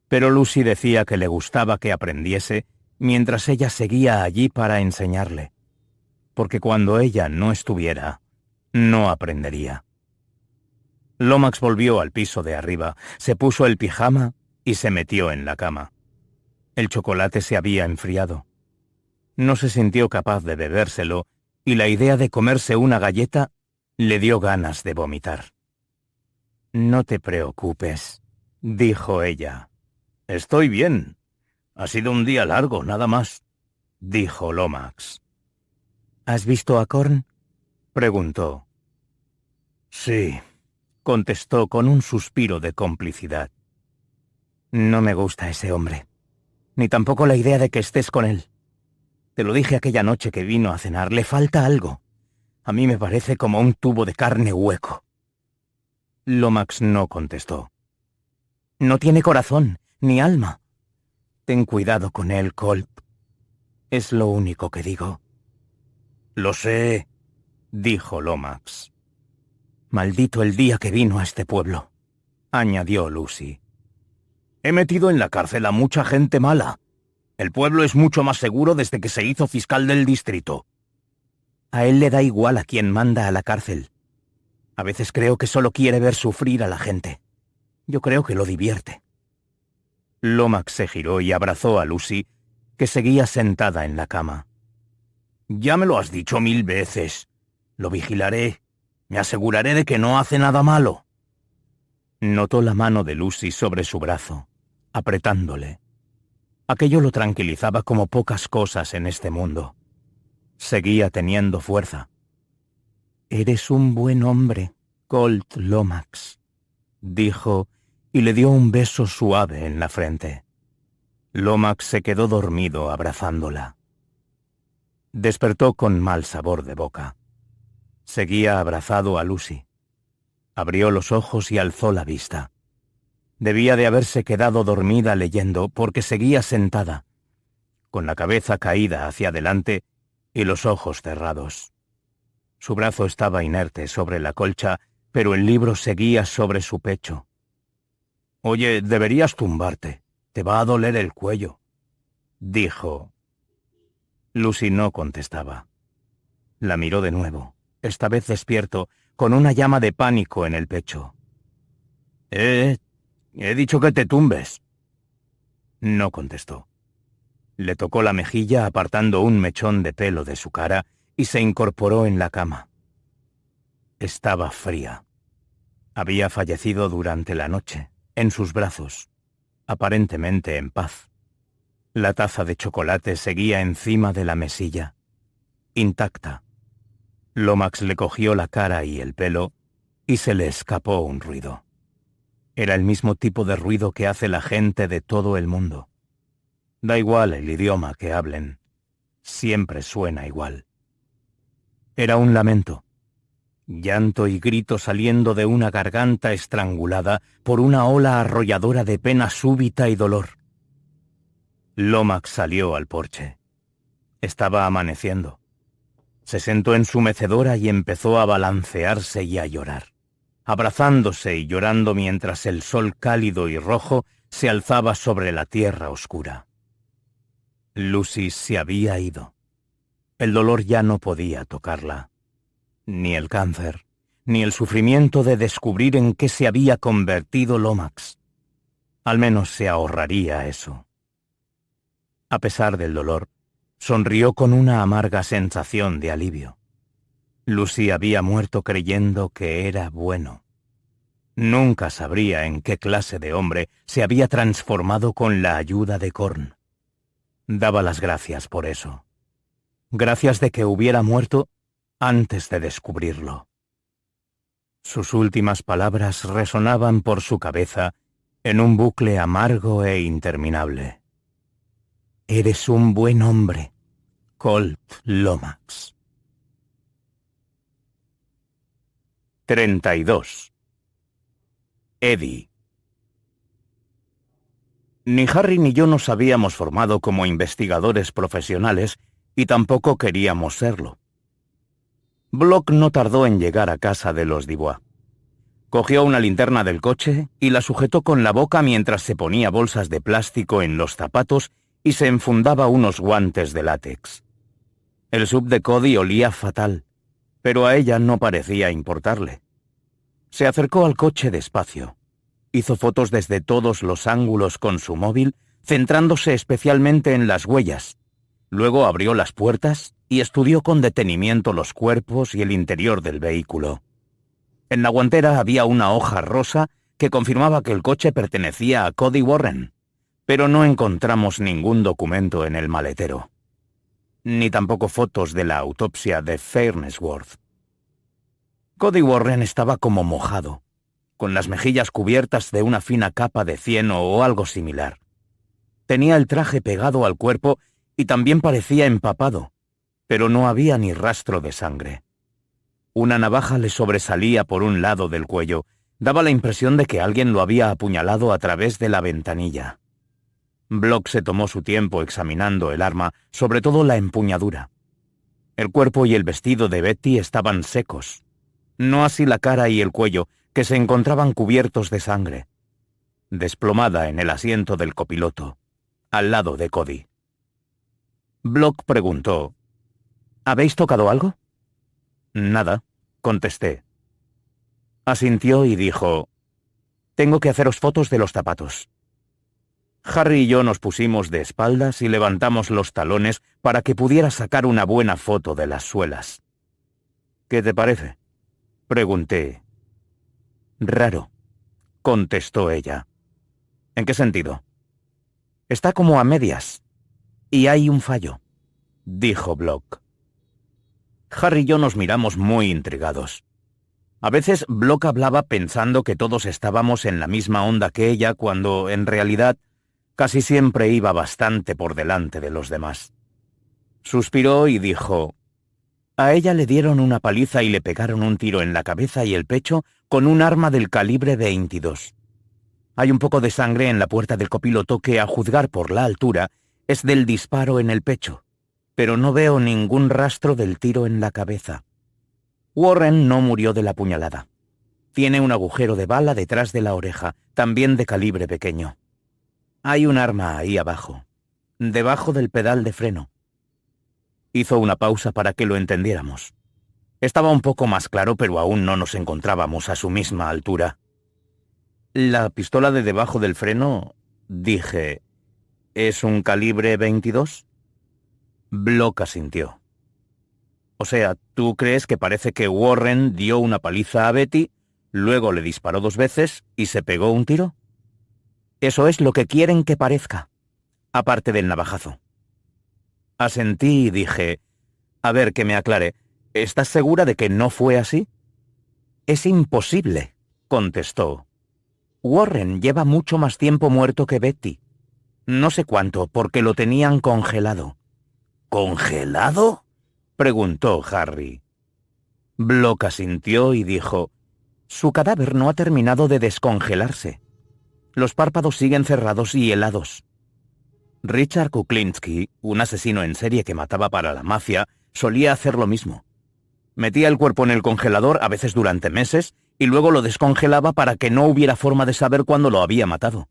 pero Lucy decía que le gustaba que aprendiese mientras ella seguía allí para enseñarle, porque cuando ella no estuviera, no aprendería. Lomax volvió al piso de arriba, se puso el pijama y se metió en la cama. El chocolate se había enfriado. No se sintió capaz de bebérselo y la idea de comerse una galleta le dio ganas de vomitar. «No te preocupes», dijo ella. «Estoy bien. Ha sido un día largo, nada más», dijo Lomax. «¿Has visto a Korn?», preguntó. «Sí», contestó con un suspiro de complicidad. «No me gusta ese hombre, ni tampoco la idea de que estés con él. Te lo dije aquella noche que vino a cenar, le falta algo. A mí me parece como un tubo de carne hueco». Lomax no contestó. «No tiene corazón, ni alma. Ten cuidado con él, Colt. Es lo único que digo». «Lo sé», dijo Lomax. «Maldito el día que vino a este pueblo», añadió Lucy. «He metido en la cárcel a mucha gente mala. El pueblo es mucho más seguro desde que se hizo fiscal del distrito». «A él le da igual a quien manda a la cárcel. A veces creo que solo quiere ver sufrir a la gente. Yo creo que lo divierte». Lomax se giró y abrazó a Lucy, que seguía sentada en la cama. «Ya me lo has dicho 1000 veces. Lo vigilaré. Me aseguraré de que no hace nada malo». Notó la mano de Lucy sobre su brazo, apretándole. Aquello lo tranquilizaba como pocas cosas en este mundo. Seguía teniendo fuerza. «Eres un buen hombre, Colt Lomax», dijo, y le dio un beso suave en la frente. Lomax se quedó dormido abrazándola. Despertó con mal sabor de boca. Seguía abrazado a Lucy. Abrió los ojos y alzó la vista. Debía de haberse quedado dormida leyendo porque seguía sentada, con la cabeza caída hacia adelante y los ojos cerrados. Su brazo estaba inerte sobre la colcha, pero el libro seguía sobre su pecho. «Oye, deberías tumbarte. Te va a doler el cuello», dijo. Lucy no contestaba. La miró de nuevo, esta vez despierto, con una llama de pánico en el pecho. He dicho que te tumbes». No contestó. Le tocó la mejilla apartando un mechón de pelo de su cara y se incorporó en la cama. Estaba fría. Había fallecido durante la noche, en sus brazos, aparentemente en paz. La taza de chocolate seguía encima de la mesilla, intacta. Lomax le cogió la cara y el pelo y se le escapó un ruido. Era el mismo tipo de ruido que hace la gente de todo el mundo. Da igual el idioma que hablen, siempre suena igual. Era un lamento, llanto y grito saliendo de una garganta estrangulada por una ola arrolladora de pena súbita y dolor. Lomax salió al porche. Estaba amaneciendo. Se sentó en su mecedora y empezó a balancearse y a llorar, abrazándose y llorando mientras el sol cálido y rojo se alzaba sobre la tierra oscura. Lucy se había ido. El dolor ya no podía tocarla. Ni el cáncer, ni el sufrimiento de descubrir en qué se había convertido Lomax. Al menos se ahorraría eso. A pesar del dolor, sonrió con una amarga sensación de alivio. Lucy había muerto creyendo que era bueno. Nunca sabría en qué clase de hombre se había transformado con la ayuda de Korn. Daba las gracias por eso. Gracias de que hubiera muerto antes de descubrirlo. Sus últimas palabras resonaban por su cabeza en un bucle amargo e interminable. Eres un buen hombre, Colt Lomax. 32. Eddie. Ni Harry ni yo nos habíamos formado como investigadores profesionales y tampoco queríamos serlo. Block no tardó en llegar a casa de los Dubois. Cogió una linterna del coche y la sujetó con la boca mientras se ponía bolsas de plástico en los zapatos y se enfundaba unos guantes de látex. El sub de Cody olía fatal, pero a ella no parecía importarle. Se acercó al coche despacio. Hizo fotos desde todos los ángulos con su móvil, centrándose especialmente en las huellas. Luego abrió las puertas, y estudió con detenimiento los cuerpos y el interior del vehículo. En la guantera había una hoja rosa que confirmaba que el coche pertenecía a Cody Warren, pero no encontramos ningún documento en el maletero, ni tampoco fotos de la autopsia de Farnsworth. Cody Warren estaba como mojado, con las mejillas cubiertas de una fina capa de cieno o algo similar. Tenía el traje pegado al cuerpo y también parecía empapado, pero no había ni rastro de sangre. Una navaja le sobresalía por un lado del cuello. Daba la impresión de que alguien lo había apuñalado a través de la ventanilla. Block se tomó su tiempo examinando el arma, sobre todo la empuñadura. El cuerpo y el vestido de Betty estaban secos, no así la cara y el cuello, que se encontraban cubiertos de sangre, desplomada en el asiento del copiloto, al lado de Cody. Block preguntó: ¿Habéis tocado algo? Nada, contesté. Asintió y dijo: tengo que haceros fotos de los zapatos. Harry y yo nos pusimos de espaldas y levantamos los talones para que pudiera sacar una buena foto de las suelas. ¿Qué te parece?, pregunté. Raro, contestó ella. ¿En qué sentido? Está como a medias, y hay un fallo, dijo Block. Harry y yo nos miramos muy intrigados. A veces Block hablaba pensando que todos estábamos en la misma onda que ella, cuando, en realidad, casi siempre iba bastante por delante de los demás. Suspiró y dijo: a ella le dieron una paliza y le pegaron un tiro en la cabeza y el pecho con un arma del calibre 22. Hay un poco de sangre en la puerta del copiloto que, a juzgar por la altura, es del disparo en el pecho, pero no veo ningún rastro del tiro en la cabeza. Warren no murió de la puñalada. Tiene un agujero de bala detrás de la oreja, también de calibre pequeño. Hay un arma ahí abajo, debajo del pedal de freno. Hizo una pausa para que lo entendiéramos. Estaba un poco más claro, pero aún no nos encontrábamos a su misma altura. ¿La pistola de debajo del freno?, dije. ¿Es un calibre 22? Block asintió. O sea, ¿tú crees que parece que Warren dio una paliza a Betty, luego le disparó 2 veces y se pegó un tiro? Eso es lo que quieren que parezca, aparte del navajazo. Asentí y dije: a ver, que me aclare, ¿estás segura de que no fue así? Es imposible, contestó. Warren lleva mucho más tiempo muerto que Betty. No sé cuánto, porque lo tenían congelado. ¿Congelado?, preguntó Harry. Block asintió y dijo: su cadáver no ha terminado de descongelarse. Los párpados siguen cerrados y helados. Richard Kuklinski, un asesino en serie que mataba para la mafia, solía hacer lo mismo. Metía el cuerpo en el congelador, a veces durante meses, y luego lo descongelaba para que no hubiera forma de saber cuándo lo había matado.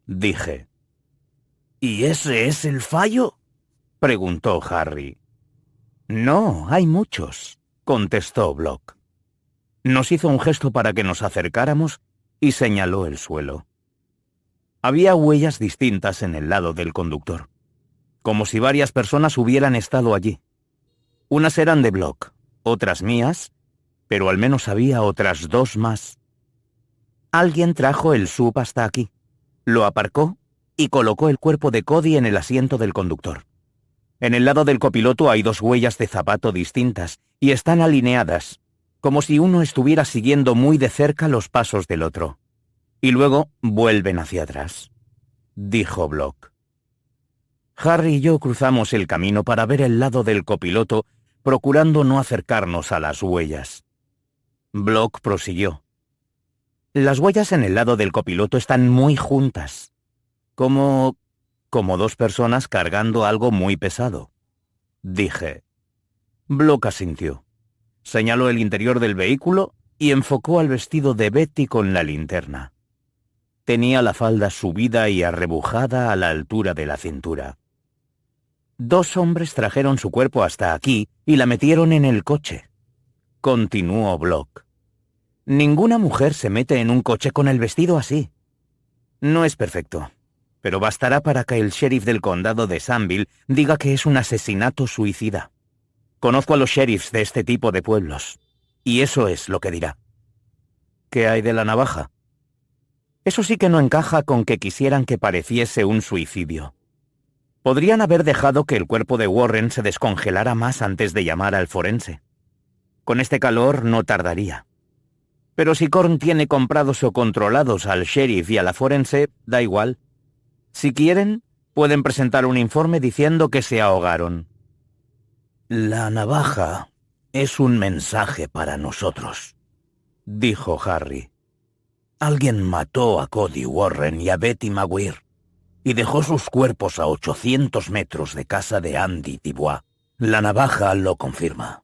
Dije. ¿Y ese es el fallo?, preguntó Harry. No, hay muchos, contestó Block. Nos hizo un gesto para que nos acercáramos y señaló el suelo. Había huellas distintas en el lado del conductor, como si varias personas hubieran estado allí. Unas eran de Block, otras mías, pero al menos había otras 2 más. Alguien trajo el SUV hasta aquí, lo aparcó y colocó el cuerpo de Cody en el asiento del conductor. En el lado del copiloto hay 2 huellas de zapato distintas y están alineadas, como si uno estuviera siguiendo muy de cerca los pasos del otro. Y luego vuelven hacia atrás, dijo Block. Harry y yo cruzamos el camino para ver el lado del copiloto, procurando no acercarnos a las huellas. Block prosiguió. Las huellas en el lado del copiloto están muy juntas, como 2 personas cargando algo muy pesado, dije. Block asintió. Señaló el interior del vehículo y enfocó al vestido de Betty con la linterna. Tenía la falda subida y arrebujada a la altura de la cintura. 2 hombres trajeron su cuerpo hasta aquí y la metieron en el coche, continuó Block. Ninguna mujer se mete en un coche con el vestido así. No es perfecto, pero bastará para que el sheriff del condado de Sanville diga que es un asesinato suicida. Conozco a los sheriffs de este tipo de pueblos, y eso es lo que dirá. ¿Qué hay de la navaja? Eso sí que no encaja con que quisieran que pareciese un suicidio. Podrían haber dejado que el cuerpo de Warren se descongelara más antes de llamar al forense. Con este calor no tardaría. Pero si Korn tiene comprados o controlados al sheriff y a la forense, da igual. Si quieren, pueden presentar un informe diciendo que se ahogaron. La navaja es un mensaje para nosotros, dijo Harry. Alguien mató a Cody Warren y a Betty Maguire y dejó sus cuerpos a 800 metros de casa de Andy Dubois. La navaja lo confirma.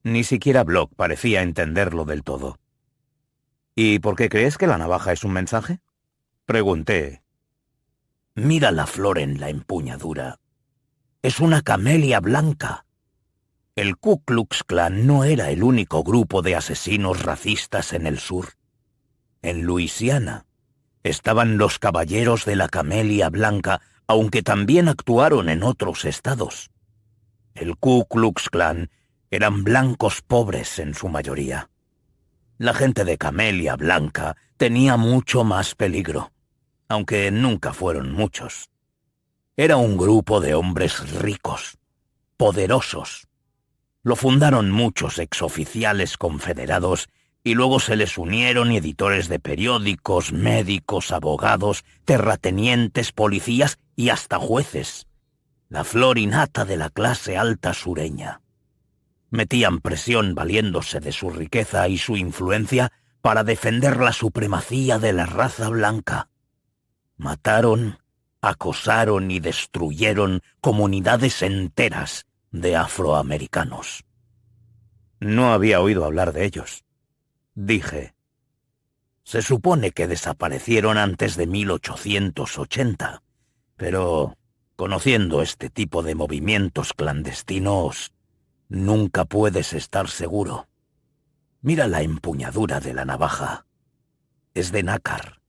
Ni siquiera Block parecía entenderlo del todo. ¿Y por qué crees que la navaja es un mensaje? Pregunté. Mira la flor en la empuñadura. Es una camelia blanca. El Ku Klux Klan no era el único grupo de asesinos racistas en el sur. En Luisiana estaban los Caballeros de la Camelia Blanca, aunque también actuaron en otros estados. El Ku Klux Klan eran blancos pobres en su mayoría. La gente de Camelia Blanca tenía mucho más peligro, aunque nunca fueron muchos. Era un grupo de hombres ricos, poderosos. Lo fundaron muchos exoficiales confederados y luego se les unieron editores de periódicos, médicos, abogados, terratenientes, policías y hasta jueces. La flor innata de la clase alta sureña. Metían presión valiéndose de su riqueza y su influencia para defender la supremacía de la raza blanca. Mataron, acosaron y destruyeron comunidades enteras de afroamericanos. No había oído hablar de ellos, dije. Se supone que desaparecieron antes de 1880, pero conociendo este tipo de movimientos clandestinos, nunca puedes estar seguro. Mira la empuñadura de la navaja. Es de nácar,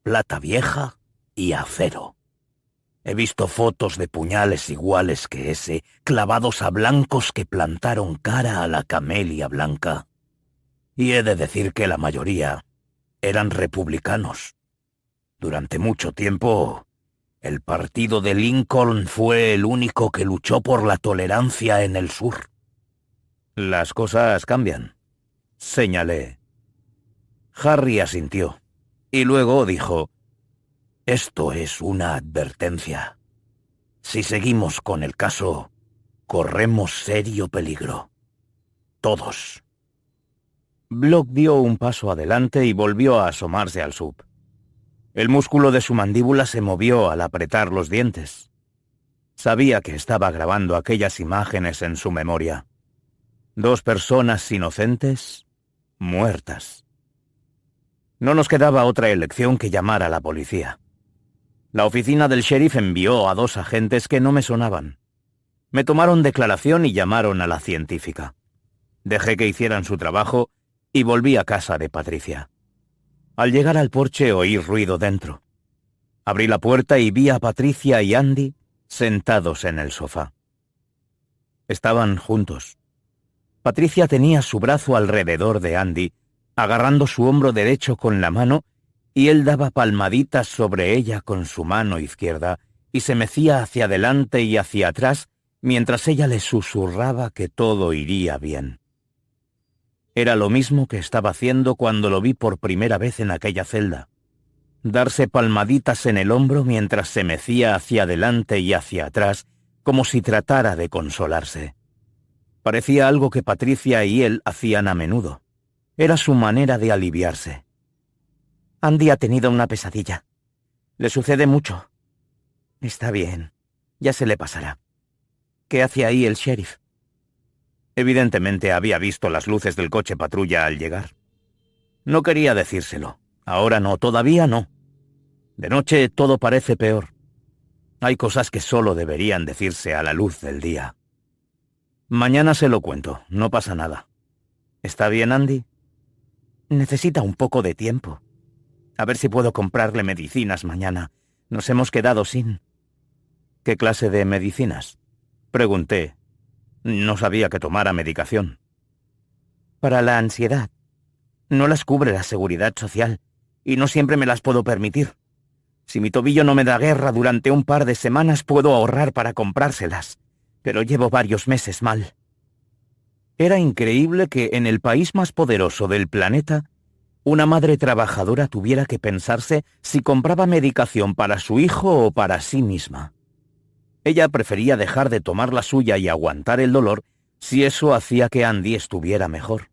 plata vieja y acero. He visto fotos de puñales iguales que ese, clavados a blancos que plantaron cara a la camelia blanca. Y he de decir que la mayoría eran republicanos. Durante mucho tiempo, el partido de Lincoln fue el único que luchó por la tolerancia en el sur. Las cosas cambian, señalé. Harry asintió, y luego dijo: Esto es una advertencia. Si seguimos con el caso, corremos serio peligro. Todos. Block dio un paso adelante y volvió a asomarse al sub. El músculo de su mandíbula se movió al apretar los dientes. Sabía que estaba grabando aquellas imágenes en su memoria. 2 personas inocentes, muertas. No nos quedaba otra elección que llamar a la policía. La oficina del sheriff envió a 2 agentes que no me sonaban. Me tomaron declaración y llamaron a la científica. Dejé que hicieran su trabajo y volví a casa de Patricia. Al llegar al porche oí ruido dentro. Abrí la puerta y vi a Patricia y Andy sentados en el sofá. Estaban juntos. Patricia tenía su brazo alrededor de Andy, agarrando su hombro derecho con la mano, y él daba palmaditas sobre ella con su mano izquierda y se mecía hacia adelante y hacia atrás mientras ella le susurraba que todo iría bien. Era lo mismo que estaba haciendo cuando lo vi por primera vez en aquella celda. Darse palmaditas en el hombro mientras se mecía hacia adelante y hacia atrás, como si tratara de consolarse. Parecía algo que Patricia y él hacían a menudo. Era su manera de aliviarse. Andy ha tenido una pesadilla. Le sucede mucho. Está bien, ya se le pasará. ¿Qué hace ahí el sheriff? Evidentemente había visto las luces del coche patrulla al llegar. No quería decírselo. Ahora no, todavía no. De noche todo parece peor. Hay cosas que solo deberían decirse a la luz del día. Mañana se lo cuento, no pasa nada. ¿Está bien, Andy? Necesita un poco de tiempo. A ver si puedo comprarle medicinas mañana. Nos hemos quedado sin... ¿Qué clase de medicinas? Pregunté. No sabía que tomara medicación. Para la ansiedad. No las cubre la seguridad social, y no siempre me las puedo permitir. Si mi tobillo no me da guerra durante un par de semanas, puedo ahorrar para comprárselas, pero llevo varios meses mal. Era increíble que en el país más poderoso del planeta, una madre trabajadora tuviera que pensarse si compraba medicación para su hijo o para sí misma. Ella prefería dejar de tomar la suya y aguantar el dolor si eso hacía que Andy estuviera mejor.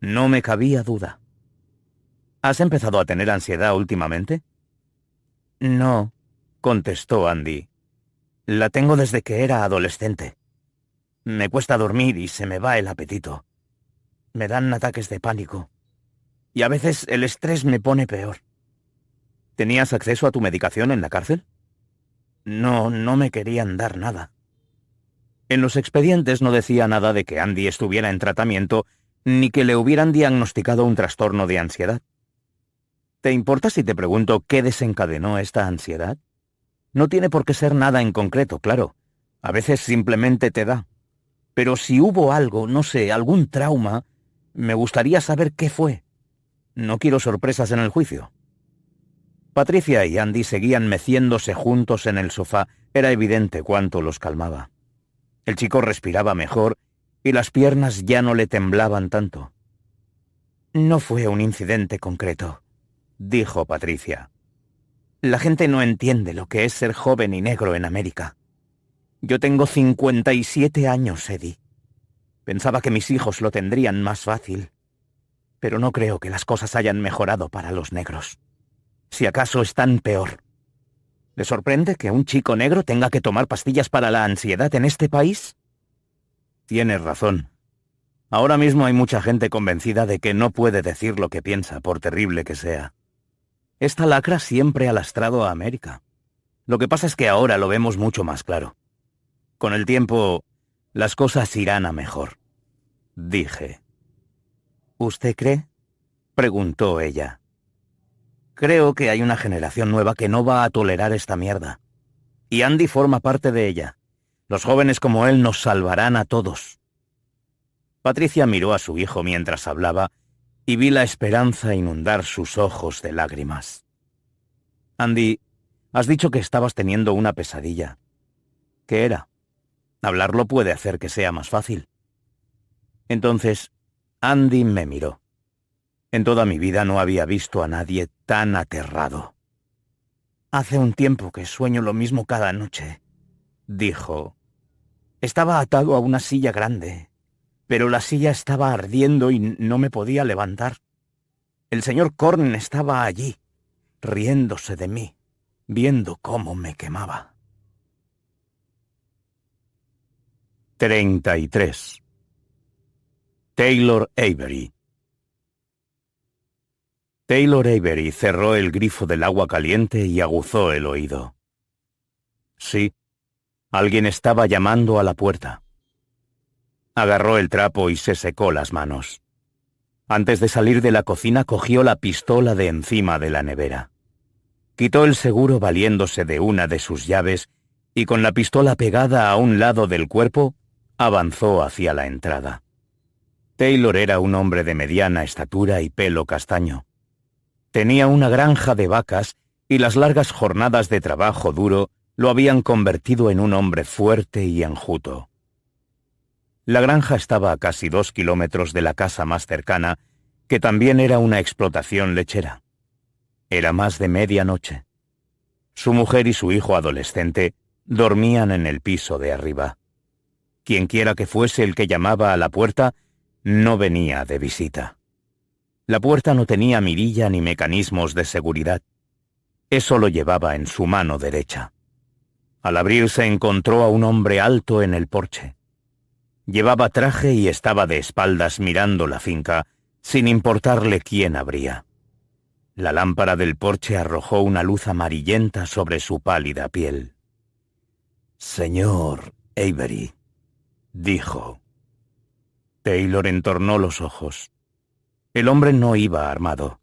No me cabía duda. ¿Has empezado a tener ansiedad últimamente? No, contestó Andy. la tengo desde que era adolescente. Me cuesta dormir y se me va el apetito. Me dan ataques de pánico. Y a veces el estrés me pone peor. ¿Tenías acceso a tu medicación en la cárcel? No me querían dar nada. En los expedientes no decía nada de que Andy estuviera en tratamiento ni que le hubieran diagnosticado un trastorno de ansiedad. ¿Te importa si te pregunto qué desencadenó esta ansiedad? No tiene por qué ser nada en concreto, claro. A veces simplemente te da. Pero si hubo algo, no sé, algún trauma, me gustaría saber qué fue. No quiero sorpresas en el juicio. Patricia y Andy seguían meciéndose juntos en el sofá. Era evidente cuánto los calmaba. El chico respiraba mejor y las piernas ya no le temblaban tanto. No fue un incidente concreto, dijo Patricia. La gente no entiende lo que es ser joven y negro en América. Yo tengo 57 años, Eddie. Pensaba que mis hijos lo tendrían más fácil, pero no creo que las cosas hayan mejorado para los negros. Si acaso están peor. ¿Le sorprende que un chico negro tenga que tomar pastillas para la ansiedad en este país? Tienes razón. Ahora mismo hay mucha gente convencida de que no puede decir lo que piensa, por terrible que sea. Esta lacra siempre ha lastrado a América. Lo que pasa es que ahora lo vemos mucho más claro. Con el tiempo, las cosas irán a mejor, dije. ¿Usted cree? Preguntó ella. Creo que hay una generación nueva que no va a tolerar esta mierda. Y Andy forma parte de ella. Los jóvenes como él nos salvarán a todos. Patricia miró a su hijo mientras hablaba y vi la esperanza inundar sus ojos de lágrimas. Andy, has dicho que estabas teniendo una pesadilla. ¿Qué era? Hablarlo puede hacer que sea más fácil. Entonces, Andy me miró. En toda mi vida no había visto a nadie tan aterrado. Hace un tiempo que sueño lo mismo cada noche, dijo. Estaba atado a una silla grande, pero la silla estaba ardiendo y no me podía levantar. El señor Korn estaba allí, riéndose de mí, viendo cómo me quemaba. 33. Taylor Avery. Taylor Avery cerró el grifo del agua caliente y aguzó el oído. Sí, alguien estaba llamando a la puerta. Agarró el trapo y se secó las manos. Antes de salir de la cocina cogió la pistola de encima de la nevera. Quitó el seguro valiéndose de una de sus llaves y con la pistola pegada a un lado del cuerpo, avanzó hacia la entrada. Taylor era un hombre de mediana estatura y pelo castaño. Tenía una granja de vacas y las largas jornadas de trabajo duro lo habían convertido en un hombre fuerte y enjuto. La granja estaba a casi 2 kilómetros de la casa más cercana, que también era una explotación lechera. Era más de medianoche. Su mujer y su hijo adolescente dormían en el piso de arriba. Quienquiera que fuese el que llamaba a la puerta, no venía de visita. La puerta no tenía mirilla ni mecanismos de seguridad. Eso lo llevaba en su mano derecha. Al abrirse encontró a un hombre alto en el porche. Llevaba traje y estaba de espaldas mirando la finca, sin importarle quién abría. La lámpara del porche arrojó una luz amarillenta sobre su pálida piel. «Señor Avery», dijo. Taylor entornó los ojos. El hombre no iba armado.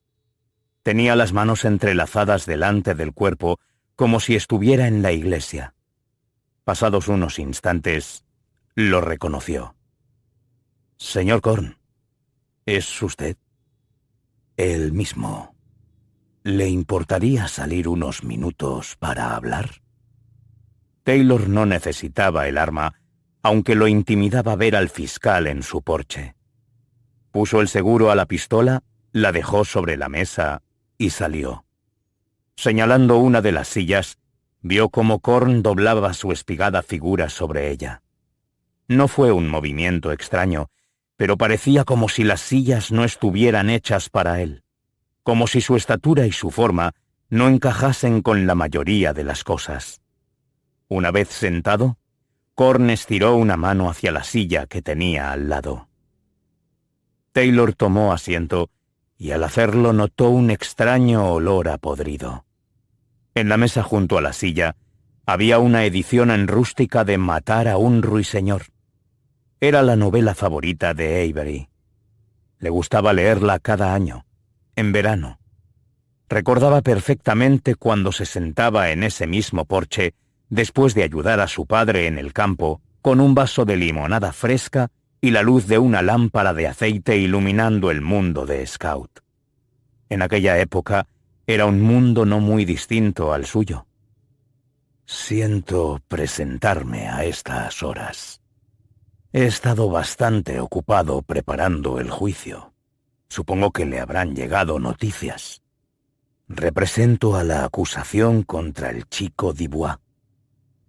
Tenía las manos entrelazadas delante del cuerpo, como si estuviera en la iglesia. Pasados unos instantes, Lo reconoció. «Señor Korn, ¿es usted?» «El mismo. ¿Le importaría salir unos minutos para hablar?» Taylor no necesitaba el arma, aunque lo intimidaba ver al fiscal en su porche. Puso el seguro a la pistola, la dejó sobre la mesa y salió. Señalando una de las sillas, vio cómo Korn doblaba su espigada figura sobre ella. No fue un movimiento extraño, pero parecía como si las sillas no estuvieran hechas para él, como si su estatura y su forma no encajasen con la mayoría de las cosas. Una vez sentado, Korn estiró una mano hacia la silla que tenía al lado. Taylor tomó asiento y al hacerlo notó un extraño olor a podrido. En la mesa junto a la silla había una edición en rústica de Matar a un ruiseñor. Era la novela favorita de Avery. Le gustaba leerla cada año, en verano. Recordaba perfectamente cuando se sentaba en ese mismo porche, después de ayudar a su padre en el campo, con un vaso de limonada fresca y la luz de una lámpara de aceite iluminando el mundo de Scout. En aquella época era un mundo no muy distinto al suyo. «Siento presentarme a estas horas. He estado bastante ocupado preparando el juicio. Supongo que le habrán llegado noticias. Represento a la acusación contra el chico Dubois,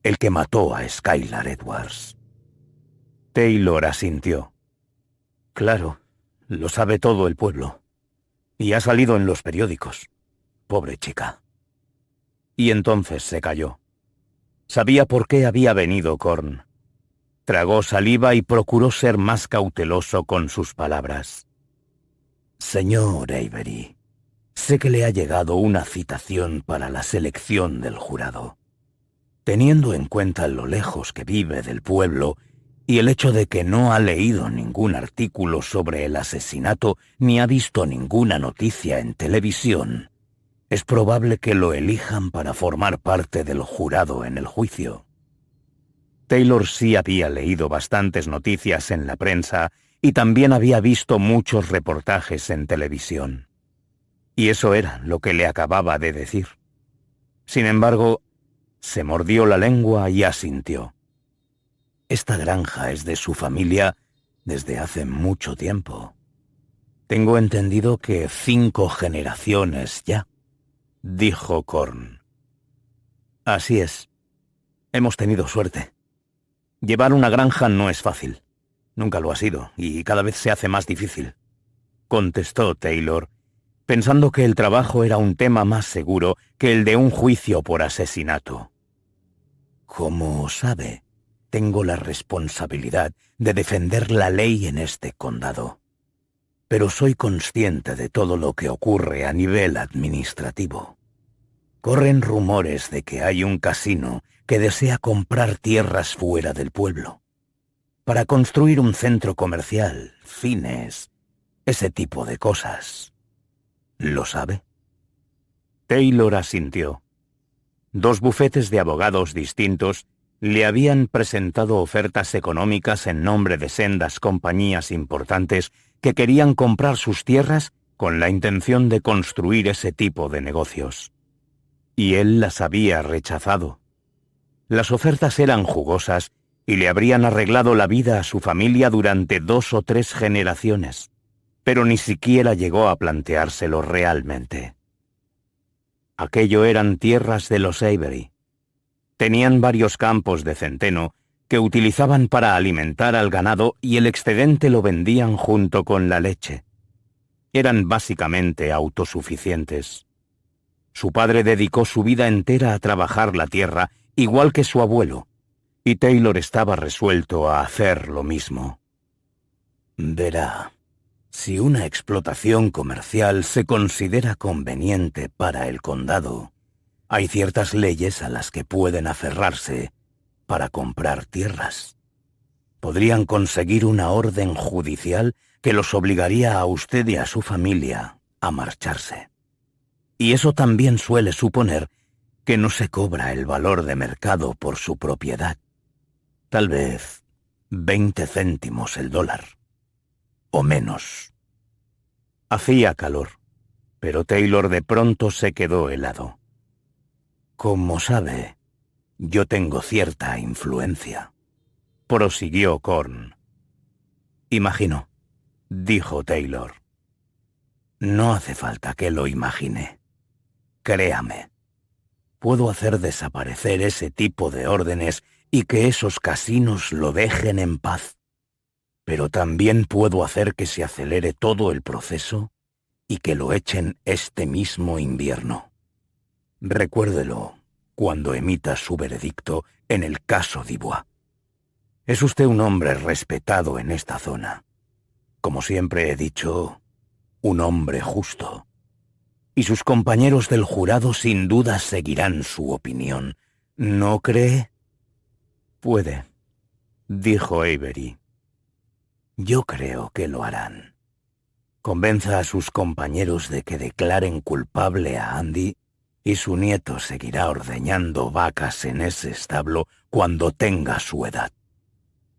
el que mató a Skylar Edwards». Taylor asintió. «Claro, lo sabe todo el pueblo. Y ha salido en los periódicos. Pobre chica». Y entonces se calló. Sabía por qué había venido Korn. Tragó saliva y procuró ser más cauteloso con sus palabras. «Señor Avery, sé que le ha llegado una citación para la selección del jurado. Teniendo en cuenta lo lejos que vive del pueblo y el hecho de que no ha leído ningún artículo sobre el asesinato ni ha visto ninguna noticia en televisión, es probable que lo elijan para formar parte del jurado en el juicio». Taylor sí había leído bastantes noticias en la prensa y también había visto muchos reportajes en televisión. Y eso era lo que le acababa de decir. Sin embargo, se mordió la lengua y asintió. «Esta granja es de su familia desde hace mucho tiempo. Tengo entendido que 5 generaciones ya», dijo Korn. «Así es. Hemos tenido suerte. Llevar una granja no es fácil. Nunca lo ha sido, y cada vez se hace más difícil», contestó Taylor, pensando que el trabajo era un tema más seguro que el de un juicio por asesinato. «Como sabe, tengo la responsabilidad de defender la ley en este condado. Pero soy consciente de todo lo que ocurre a nivel administrativo. Corren rumores de que hay un casino que desea comprar tierras fuera del pueblo, para construir un centro comercial, cines, ese tipo de cosas. ¿Lo sabe?» Taylor asintió. 2 bufetes de abogados distintos le habían presentado ofertas económicas en nombre de sendas compañías importantes que querían comprar sus tierras con la intención de construir ese tipo de negocios. Y él las había rechazado. Las ofertas eran jugosas y le habrían arreglado la vida a su familia durante 2 o 3 generaciones, pero ni siquiera llegó a planteárselo realmente. Aquello eran tierras de los Avery. Tenían varios campos de centeno que utilizaban para alimentar al ganado y el excedente lo vendían junto con la leche. Eran básicamente autosuficientes. Su padre dedicó su vida entera a trabajar la tierra, igual que su abuelo, y Taylor estaba resuelto a hacer lo mismo. «Verá, si una explotación comercial se considera conveniente para el condado, hay ciertas leyes a las que pueden aferrarse para comprar tierras. Podrían conseguir una orden judicial que los obligaría a usted y a su familia a marcharse. Y eso también suele suponer que no se cobra el valor de mercado por su propiedad. Tal vez 20 céntimos el dólar. O menos. Hacía calor, pero Taylor de pronto se quedó helado. Como sabe, yo tengo cierta influencia, prosiguió Korn. Imagino, dijo Taylor. No hace falta que lo imagine. Créame. Puedo hacer desaparecer ese tipo de órdenes y que esos casinos lo dejen en paz. Pero también puedo hacer que se acelere todo el proceso y que lo echen este mismo invierno. Recuérdelo cuando emita su veredicto en el caso Dubois. Es usted un hombre respetado en esta zona. Como siempre he dicho, un hombre justo. Y sus compañeros del jurado sin duda seguirán su opinión. ¿No cree? Puede, dijo Avery. Yo creo que lo harán. Convenza a sus compañeros de que declaren culpable a Andy y su nieto seguirá ordeñando vacas en ese establo cuando tenga su edad.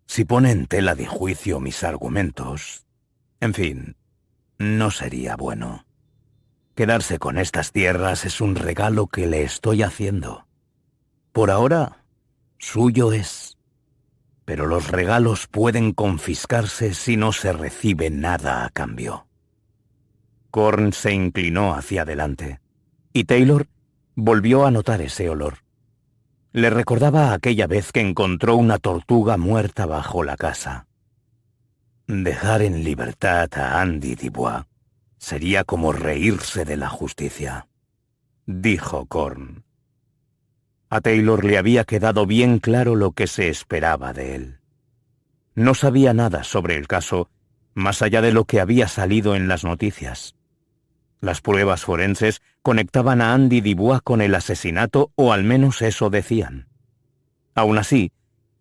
Si pone en tela de juicio mis argumentos, en fin, no sería bueno. Quedarse con estas tierras es un regalo que le estoy haciendo. Por ahora, suyo es. Pero los regalos pueden confiscarse si no se recibe nada a cambio. Korn se inclinó hacia adelante, y Taylor volvió a notar ese olor. Le recordaba aquella vez que encontró una tortuga muerta bajo la casa. Dejar en libertad a Andy Dubois sería como reírse de la justicia, dijo Korn. A Taylor le había quedado bien claro lo que se esperaba de él. No sabía nada sobre el caso, más allá de lo que había salido en las noticias. Las pruebas forenses conectaban a Andy Dubois con el asesinato, o al menos eso decían. Aún así,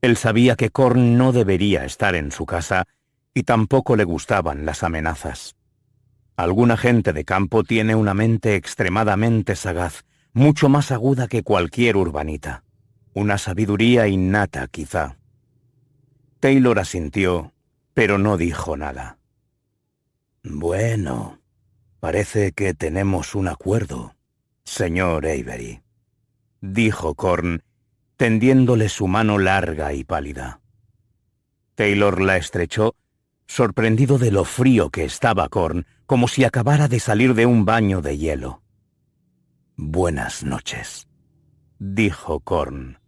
él sabía que Korn no debería estar en su casa y tampoco le gustaban las amenazas. Algún agente de campo tiene una mente extremadamente sagaz, mucho más aguda que cualquier urbanita. Una sabiduría innata, quizá. Taylor asintió, pero no dijo nada. Bueno, parece que tenemos un acuerdo, señor Avery, dijo Korn, tendiéndole su mano larga y pálida. Taylor la estrechó, sorprendido de lo frío que estaba Korn, como si acabara de salir de un baño de hielo. Buenas noches, dijo Korn.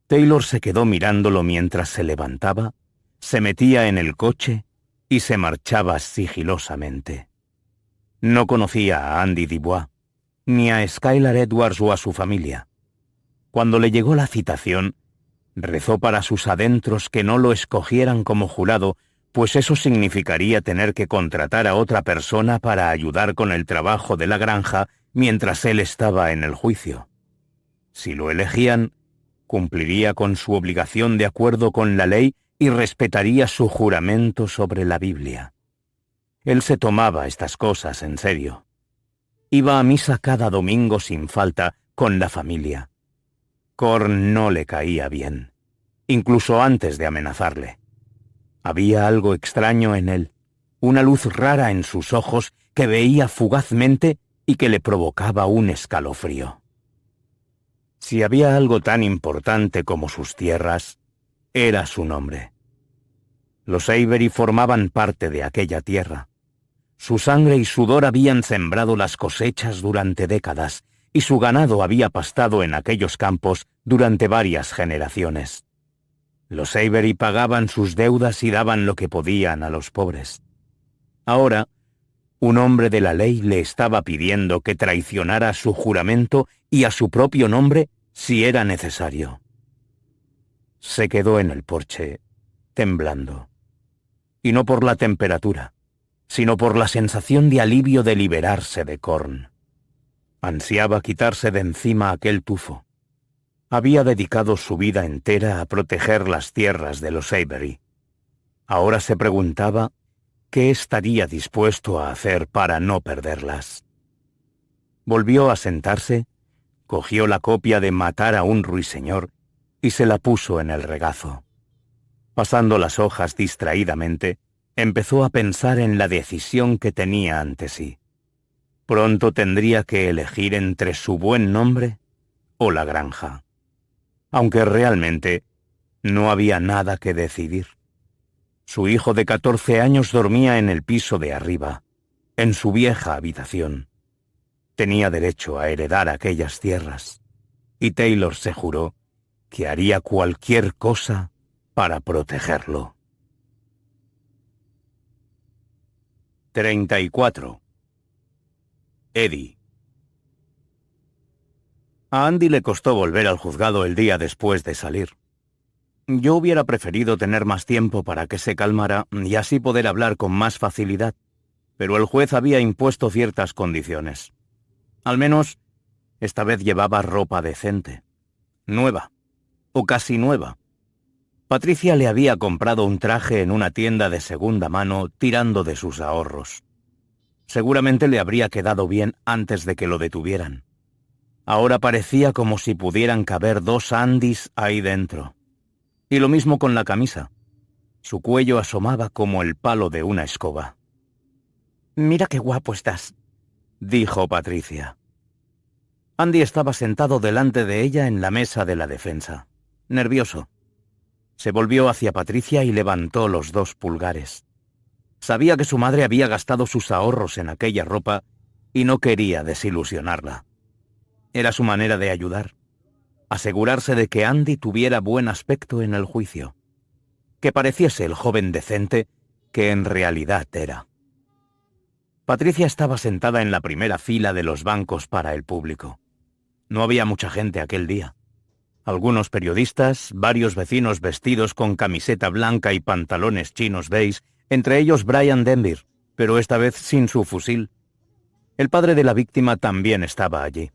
Taylor se quedó mirándolo mientras se levantaba, se metía en el coche y se marchaba sigilosamente. No conocía a Andy Dubois, ni a Skylar Edwards o a su familia. Cuando le llegó la citación, rezó para sus adentros que no lo escogieran como jurado, pues eso significaría tener que contratar a otra persona para ayudar con el trabajo de la granja mientras él estaba en el juicio. Si lo elegían, cumpliría con su obligación de acuerdo con la ley y respetaría su juramento sobre la Biblia. Él se tomaba estas cosas en serio. Iba a misa cada domingo sin falta con la familia. Korn no le caía bien, incluso antes de amenazarle. Había algo extraño en él, una luz rara en sus ojos que veía fugazmente y que le provocaba un escalofrío. Si había algo tan importante como sus tierras, era su nombre. Los Avery formaban parte de aquella tierra. Su sangre y sudor habían sembrado las cosechas durante décadas, y su ganado había pastado en aquellos campos durante varias generaciones. Los Avery pagaban sus deudas y daban lo que podían a los pobres. Ahora, un hombre de la ley le estaba pidiendo que traicionara su juramento y a su propio nombre si era necesario. Se quedó en el porche, temblando. Y no por la temperatura, sino por la sensación de alivio de liberarse de Korn. Ansiaba quitarse de encima aquel tufo. Había dedicado su vida entera a proteger las tierras de los Avery. Ahora se preguntaba qué estaría dispuesto a hacer para no perderlas. Volvió a sentarse, cogió la copia de Matar a un ruiseñor y se la puso en el regazo. Pasando las hojas distraídamente, empezó a pensar en la decisión que tenía ante sí. Pronto tendría que elegir entre su buen nombre o la granja. Aunque realmente no había nada que decidir. Su hijo de 14 años dormía en el piso de arriba, en su vieja habitación. Tenía derecho a heredar aquellas tierras, y Taylor se juró que haría cualquier cosa para protegerlo. 34. Eddie. A Andy le costó volver al juzgado el día después de salir. Yo hubiera preferido tener más tiempo para que se calmara y así poder hablar con más facilidad, pero el juez había impuesto ciertas condiciones. Al menos, esta vez llevaba ropa decente. Nueva, o casi nueva. Patricia le había comprado un traje en una tienda de segunda mano tirando de sus ahorros. Seguramente le habría quedado bien antes de que lo detuvieran. Ahora parecía como si pudieran caber 2 Andys ahí dentro. Y lo mismo con la camisa. Su cuello asomaba como el palo de una escoba. «Mira qué guapo estás», dijo Patricia. Andy estaba sentado delante de ella en la mesa de la defensa, nervioso. Se volvió hacia Patricia y levantó los 2 pulgares. Sabía que su madre había gastado sus ahorros en aquella ropa y no quería desilusionarla. Era su manera de ayudar, asegurarse de que Andy tuviera buen aspecto en el juicio, que pareciese el joven decente que en realidad era. Patricia estaba sentada en la primera fila de los bancos para el público. No había mucha gente aquel día. Algunos periodistas, varios vecinos vestidos con camiseta blanca y pantalones chinos beige, entre ellos Brian Denver, pero esta vez sin su fusil. El padre de la víctima también estaba allí.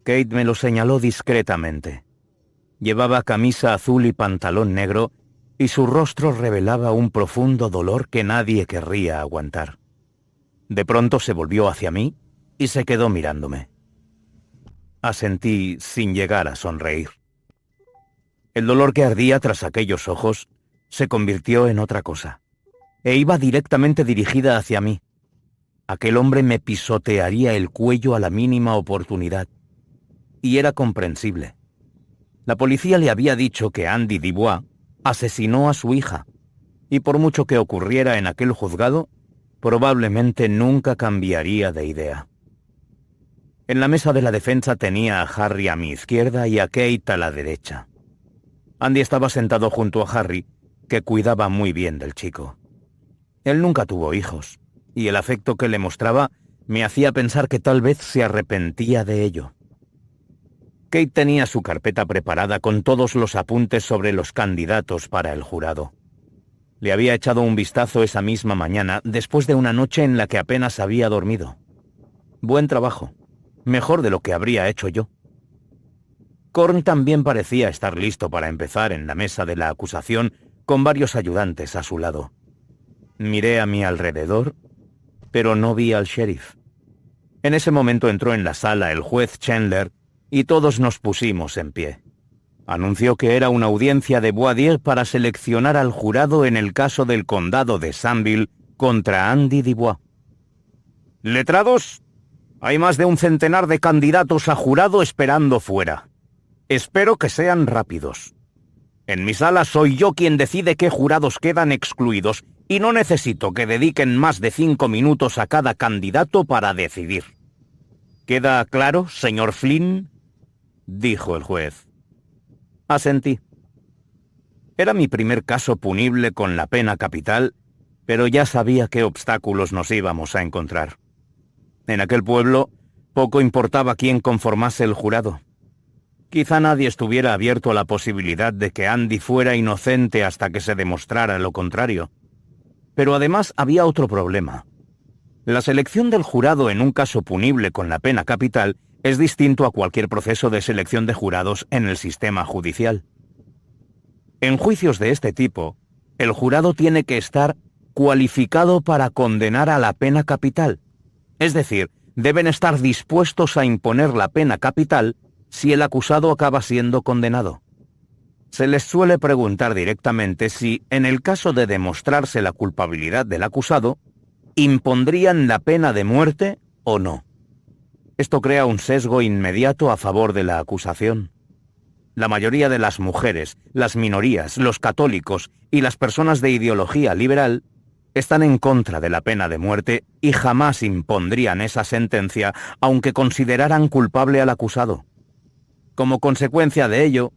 Kate me lo señaló discretamente. Llevaba camisa azul y pantalón negro, y su rostro revelaba un profundo dolor que nadie querría aguantar. De pronto se volvió hacia mí y se quedó mirándome. Asentí sin llegar a sonreír. El dolor que ardía tras aquellos ojos se convirtió en otra cosa, e iba directamente dirigida hacia mí. Aquel hombre me pisotearía el cuello a la mínima oportunidad, y era comprensible. La policía le había dicho que Andy Dubois asesinó a su hija, y por mucho que ocurriera en aquel juzgado, probablemente nunca cambiaría de idea. En la mesa de la defensa tenía a Harry a mi izquierda y a Kate a la derecha. Andy estaba sentado junto a Harry, que cuidaba muy bien del chico. Él nunca tuvo hijos, y el afecto que le mostraba me hacía pensar que tal vez se arrepentía de ello. Kate tenía su carpeta preparada con todos los apuntes sobre los candidatos para el jurado. Le había echado un vistazo esa misma mañana, después de una noche en la que apenas había dormido. Buen trabajo, mejor de lo que habría hecho yo. Korn también parecía estar listo para empezar en la mesa de la acusación, con varios ayudantes a su lado. Miré a mi alrededor, pero no vi al sheriff. En ese momento entró en la sala el juez Chandler y todos nos pusimos en pie. Anunció que era una audiencia de voir dire para seleccionar al jurado en el caso del condado de Sanville contra Andy Dubois. «Letrados, hay más de un centenar de candidatos a jurado esperando fuera. Espero que sean rápidos. En mi sala soy yo quien decide qué jurados quedan excluidos y no necesito que dediquen más de 5 minutos a cada candidato para decidir. ¿Queda claro, señor Flynn?», dijo el juez. Asentí. Era mi primer caso punible con la pena capital, pero ya sabía qué obstáculos nos íbamos a encontrar. En aquel pueblo, poco importaba quién conformase el jurado. Quizá nadie estuviera abierto a la posibilidad de que Andy fuera inocente hasta que se demostrara lo contrario. Pero además había otro problema. La selección del jurado en un caso punible con la pena capital es distinto a cualquier proceso de selección de jurados en el sistema judicial. En juicios de este tipo, el jurado tiene que estar cualificado para condenar a la pena capital. Es decir, deben estar dispuestos a imponer la pena capital si el acusado acaba siendo condenado. Se les suele preguntar directamente si, en el caso de demostrarse la culpabilidad del acusado, impondrían la pena de muerte o no. Esto crea un sesgo inmediato a favor de la acusación. La mayoría de las mujeres, las minorías, los católicos y las personas de ideología liberal están en contra de la pena de muerte y jamás impondrían esa sentencia aunque consideraran culpable al acusado. Como consecuencia de ello,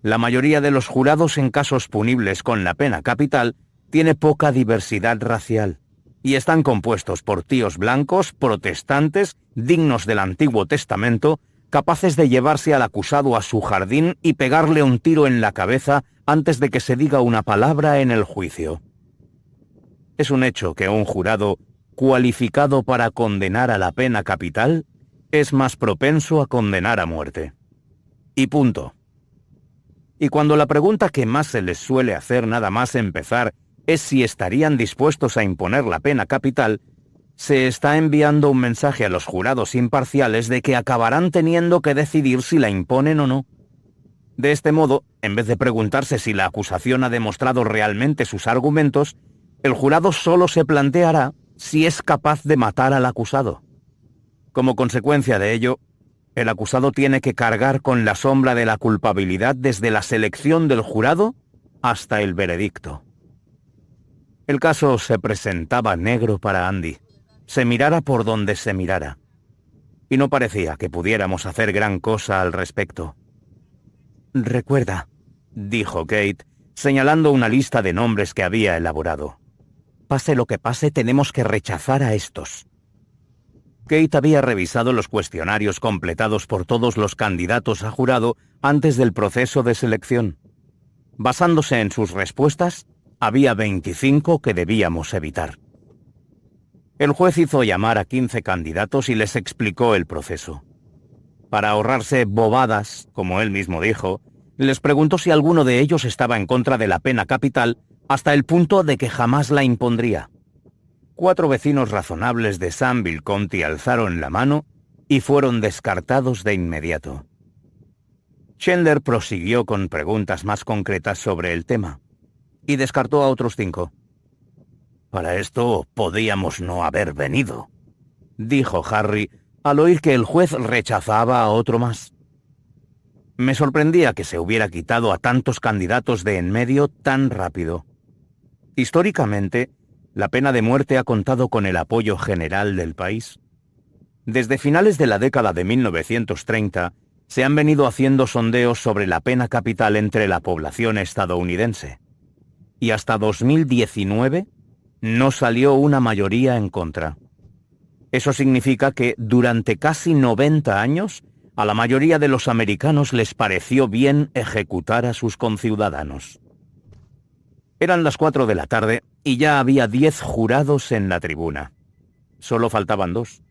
la mayoría de los jurados en casos punibles con la pena capital tiene poca diversidad racial y están compuestos por tíos blancos, protestantes, dignos del Antiguo Testamento, capaces de llevarse al acusado a su jardín y pegarle un tiro en la cabeza antes de que se diga una palabra en el juicio. Es un hecho que un jurado cualificado para condenar a la pena capital es más propenso a condenar a muerte. Y punto. Y cuando la pregunta que más se les suele hacer nada más empezar es si estarían dispuestos a imponer la pena capital, se está enviando un mensaje a los jurados imparciales de que acabarán teniendo que decidir si la imponen o no. De este modo, en vez de preguntarse si la acusación ha demostrado realmente sus argumentos, el jurado solo se planteará si es capaz de matar al acusado. Como consecuencia de ello, el acusado tiene que cargar con la sombra de la culpabilidad desde la selección del jurado hasta el veredicto. El caso se presentaba negro para Andy, se mirara por donde se mirara, y no parecía que pudiéramos hacer gran cosa al respecto. «Recuerda», dijo Kate, señalando una lista de nombres que había elaborado. «Pase lo que pase, tenemos que rechazar a estos». Kate había revisado los cuestionarios completados por todos los candidatos a jurado antes del proceso de selección. Basándose en sus respuestas, había 25 que debíamos evitar. El juez hizo llamar a 15 candidatos y les explicó el proceso. Para ahorrarse bobadas, como él mismo dijo, les preguntó si alguno de ellos estaba en contra de la pena capital hasta el punto de que jamás la impondría. 4 vecinos razonables de Sanville County alzaron la mano y fueron descartados de inmediato. Chandler prosiguió con preguntas más concretas sobre el tema y descartó a otros 5. «Para esto podíamos no haber venido», dijo Harry al oír que el juez rechazaba a otro más. Me sorprendía que se hubiera quitado a tantos candidatos de en medio tan rápido. Históricamente, la pena de muerte ha contado con el apoyo general del país. Desde finales de la década de 1930, se han venido haciendo sondeos sobre la pena capital entre la población estadounidense. Y hasta 2019 no salió una mayoría en contra. Eso significa que durante casi 90 años, a la mayoría de los americanos les pareció bien ejecutar a sus conciudadanos. Eran las 4 de la tarde y ya había 10 jurados en la tribuna. Solo faltaban 2.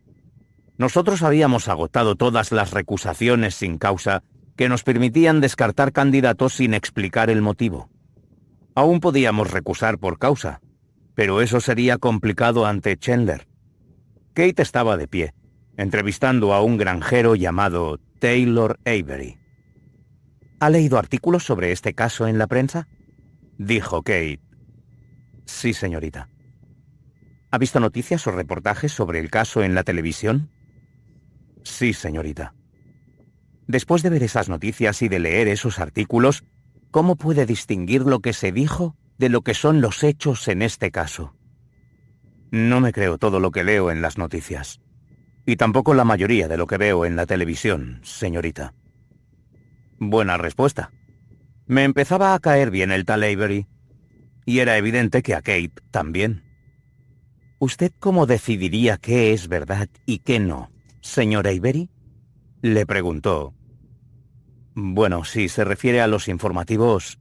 Nosotros habíamos agotado todas las recusaciones sin causa que nos permitían descartar candidatos sin explicar el motivo. Aún podíamos recusar por causa, pero eso sería complicado ante Chandler. Kate estaba de pie, entrevistando a un granjero llamado Taylor Avery. ¿Ha leído artículos sobre este caso en la prensa?, dijo Kate. Sí, señorita. ¿Ha visto noticias o reportajes sobre el caso en la televisión? Sí, señorita. Después de ver esas noticias y de leer esos artículos, ¿cómo puede distinguir lo que se dijo de lo que son los hechos en este caso? No me creo todo lo que leo en las noticias. Y tampoco la mayoría de lo que veo en la televisión, señorita. Buena respuesta. Me empezaba a caer bien el tal Avery. Y era evidente que a Kate también. ¿Usted cómo decidiría qué es verdad y qué no, señor Avery?, le preguntó. Bueno, si se refiere a los informativos,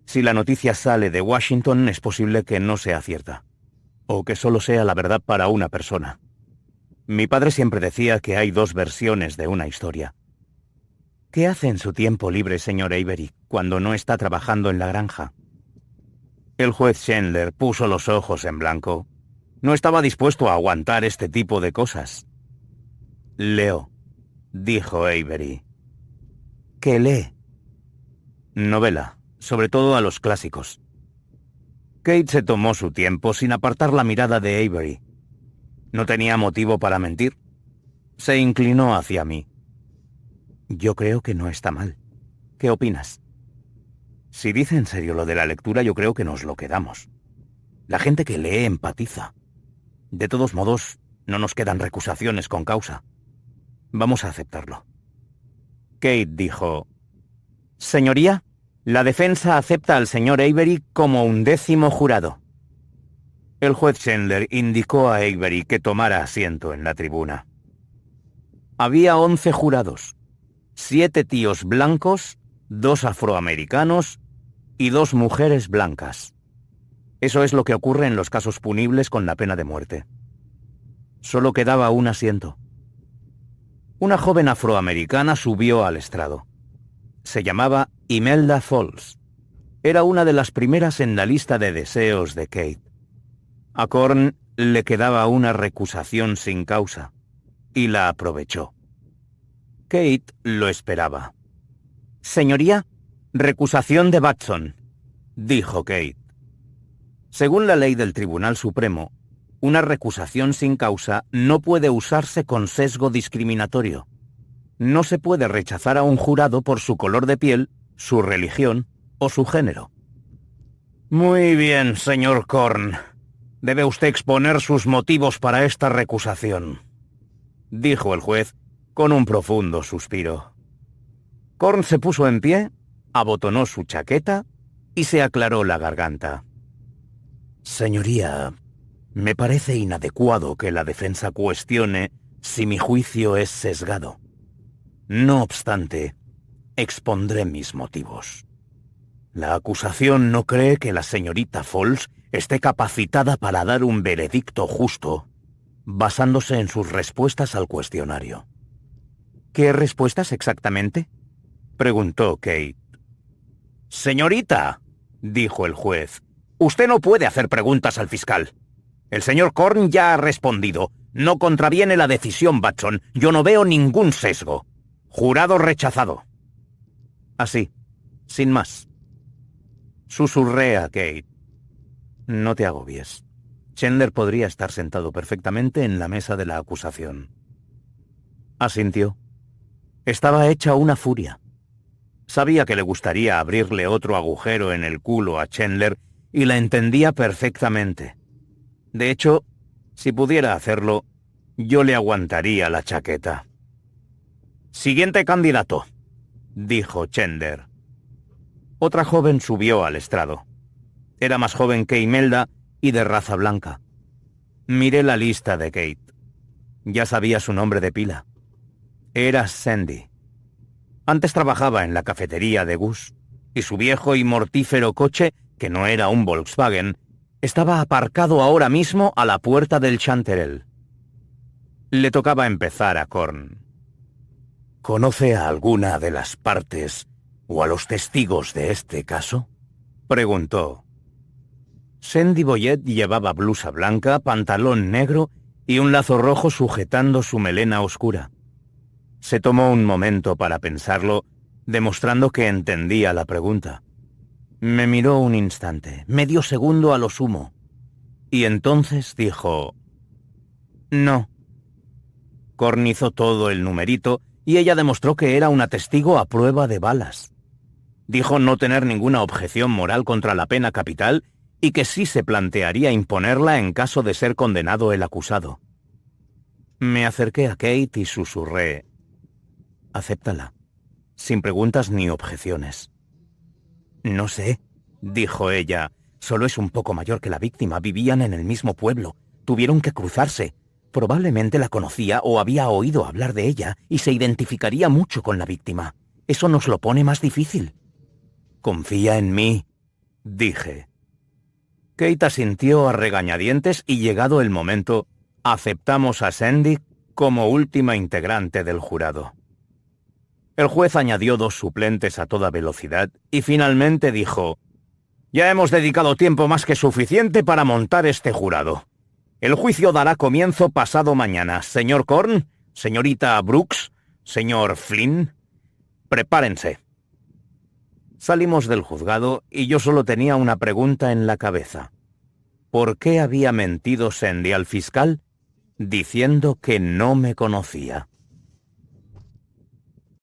si la noticia sale de Washington es posible que no sea cierta, o que solo sea la verdad para una persona. Mi padre siempre decía que hay 2 versiones de una historia. ¿Qué hace en su tiempo libre, señor Avery, cuando no está trabajando en la granja? El juez Chandler puso los ojos en blanco. No estaba dispuesto a aguantar este tipo de cosas. Leo, dijo Avery. ¿Qué lee? Novela, sobre todo a los clásicos. Kate se tomó su tiempo sin apartar la mirada de Avery. No tenía motivo para mentir. Se inclinó hacia mí. Yo creo que no está mal. ¿Qué opinas? Si dice en serio lo de la lectura, yo creo que nos lo quedamos. La gente que lee empatiza. De todos modos, no nos quedan recusaciones con causa. Vamos a aceptarlo. Kate dijo: Señoría, la defensa acepta al señor Avery como 11º jurado. El juez Chandler indicó a Avery que tomara asiento en la tribuna. Había 11 jurados, 7 tíos blancos, 2 afroamericanos y 2 mujeres blancas. Eso es lo que ocurre en los casos punibles con la pena de muerte. Solo quedaba un asiento. Una joven afroamericana subió al estrado. Se llamaba Imelda Falls. Era una de las primeras en la lista de deseos de Kate. A Korn le quedaba una recusación sin causa, y la aprovechó. Kate lo esperaba. Señoría, recusación de Batson, dijo Kate. Según la ley del Tribunal Supremo, una recusación sin causa no puede usarse con sesgo discriminatorio. No se puede rechazar a un jurado por su color de piel, su religión o su género. Muy bien, señor Korn. Debe usted exponer sus motivos para esta recusación, dijo el juez con un profundo suspiro. Korn se puso en pie, abotonó su chaqueta y se aclaró la garganta. Señoría, me parece inadecuado que la defensa cuestione si mi juicio es sesgado. No obstante, expondré mis motivos. La acusación no cree que la señorita Falls esté capacitada para dar un veredicto justo, basándose en sus respuestas al cuestionario. ¿Qué respuestas exactamente?, preguntó Kate. Señorita, dijo el juez, usted no puede hacer preguntas al fiscal. El señor Korn ya ha respondido. No contraviene la decisión, Batson. Yo no veo ningún sesgo. Jurado rechazado. Así, sin más. Susurré a Kate. No te agobies. Chandler podría estar sentado perfectamente en la mesa de la acusación. Asintió. Estaba hecha una furia. Sabía que le gustaría abrirle otro agujero en el culo a Chandler y la entendía perfectamente. De hecho, si pudiera hacerlo, yo le aguantaría la chaqueta. Siguiente candidato, dijo Chandler. Otra joven subió al estrado. Era más joven que Imelda y de raza blanca. Miré la lista de Kate. Ya sabía su nombre de pila. Era Sandy. Antes trabajaba en la cafetería de Gus, y su viejo y mortífero coche, que no era un Volkswagen, estaba aparcado ahora mismo a la puerta del Chanterelle. Le tocaba empezar a Korn. ¿Conoce a alguna de las partes o a los testigos de este caso?, preguntó. Sandy Boyet llevaba blusa blanca, pantalón negro y un lazo rojo sujetando su melena oscura. Se tomó un momento para pensarlo, demostrando que entendía la pregunta. Me miró un instante, medio segundo a lo sumo, y entonces dijo: no. Korn hizo todo el numerito y ella demostró que era una testigo a prueba de balas. Dijo no tener ninguna objeción moral contra la pena capital y que sí se plantearía imponerla en caso de ser condenado el acusado. Me acerqué a Kate y susurré: acéptala, sin preguntas ni objeciones. No sé, dijo ella, solo es un poco mayor que la víctima, vivían en el mismo pueblo, tuvieron que cruzarse. Probablemente la conocía o había oído hablar de ella y se identificaría mucho con la víctima. Eso nos lo pone más difícil. Confía en mí, dije. Kate asintió a regañadientes y llegado el momento, aceptamos a Sandy como última integrante del jurado. El juez añadió 2 suplentes a toda velocidad y finalmente dijo: ya hemos dedicado tiempo más que suficiente para montar este jurado. El juicio dará comienzo pasado mañana. Señor Korn, señorita Brooks, señor Flynn, prepárense. Salimos del juzgado y yo solo tenía una pregunta en la cabeza. ¿Por qué había mentido Sandy al fiscal diciendo que no me conocía?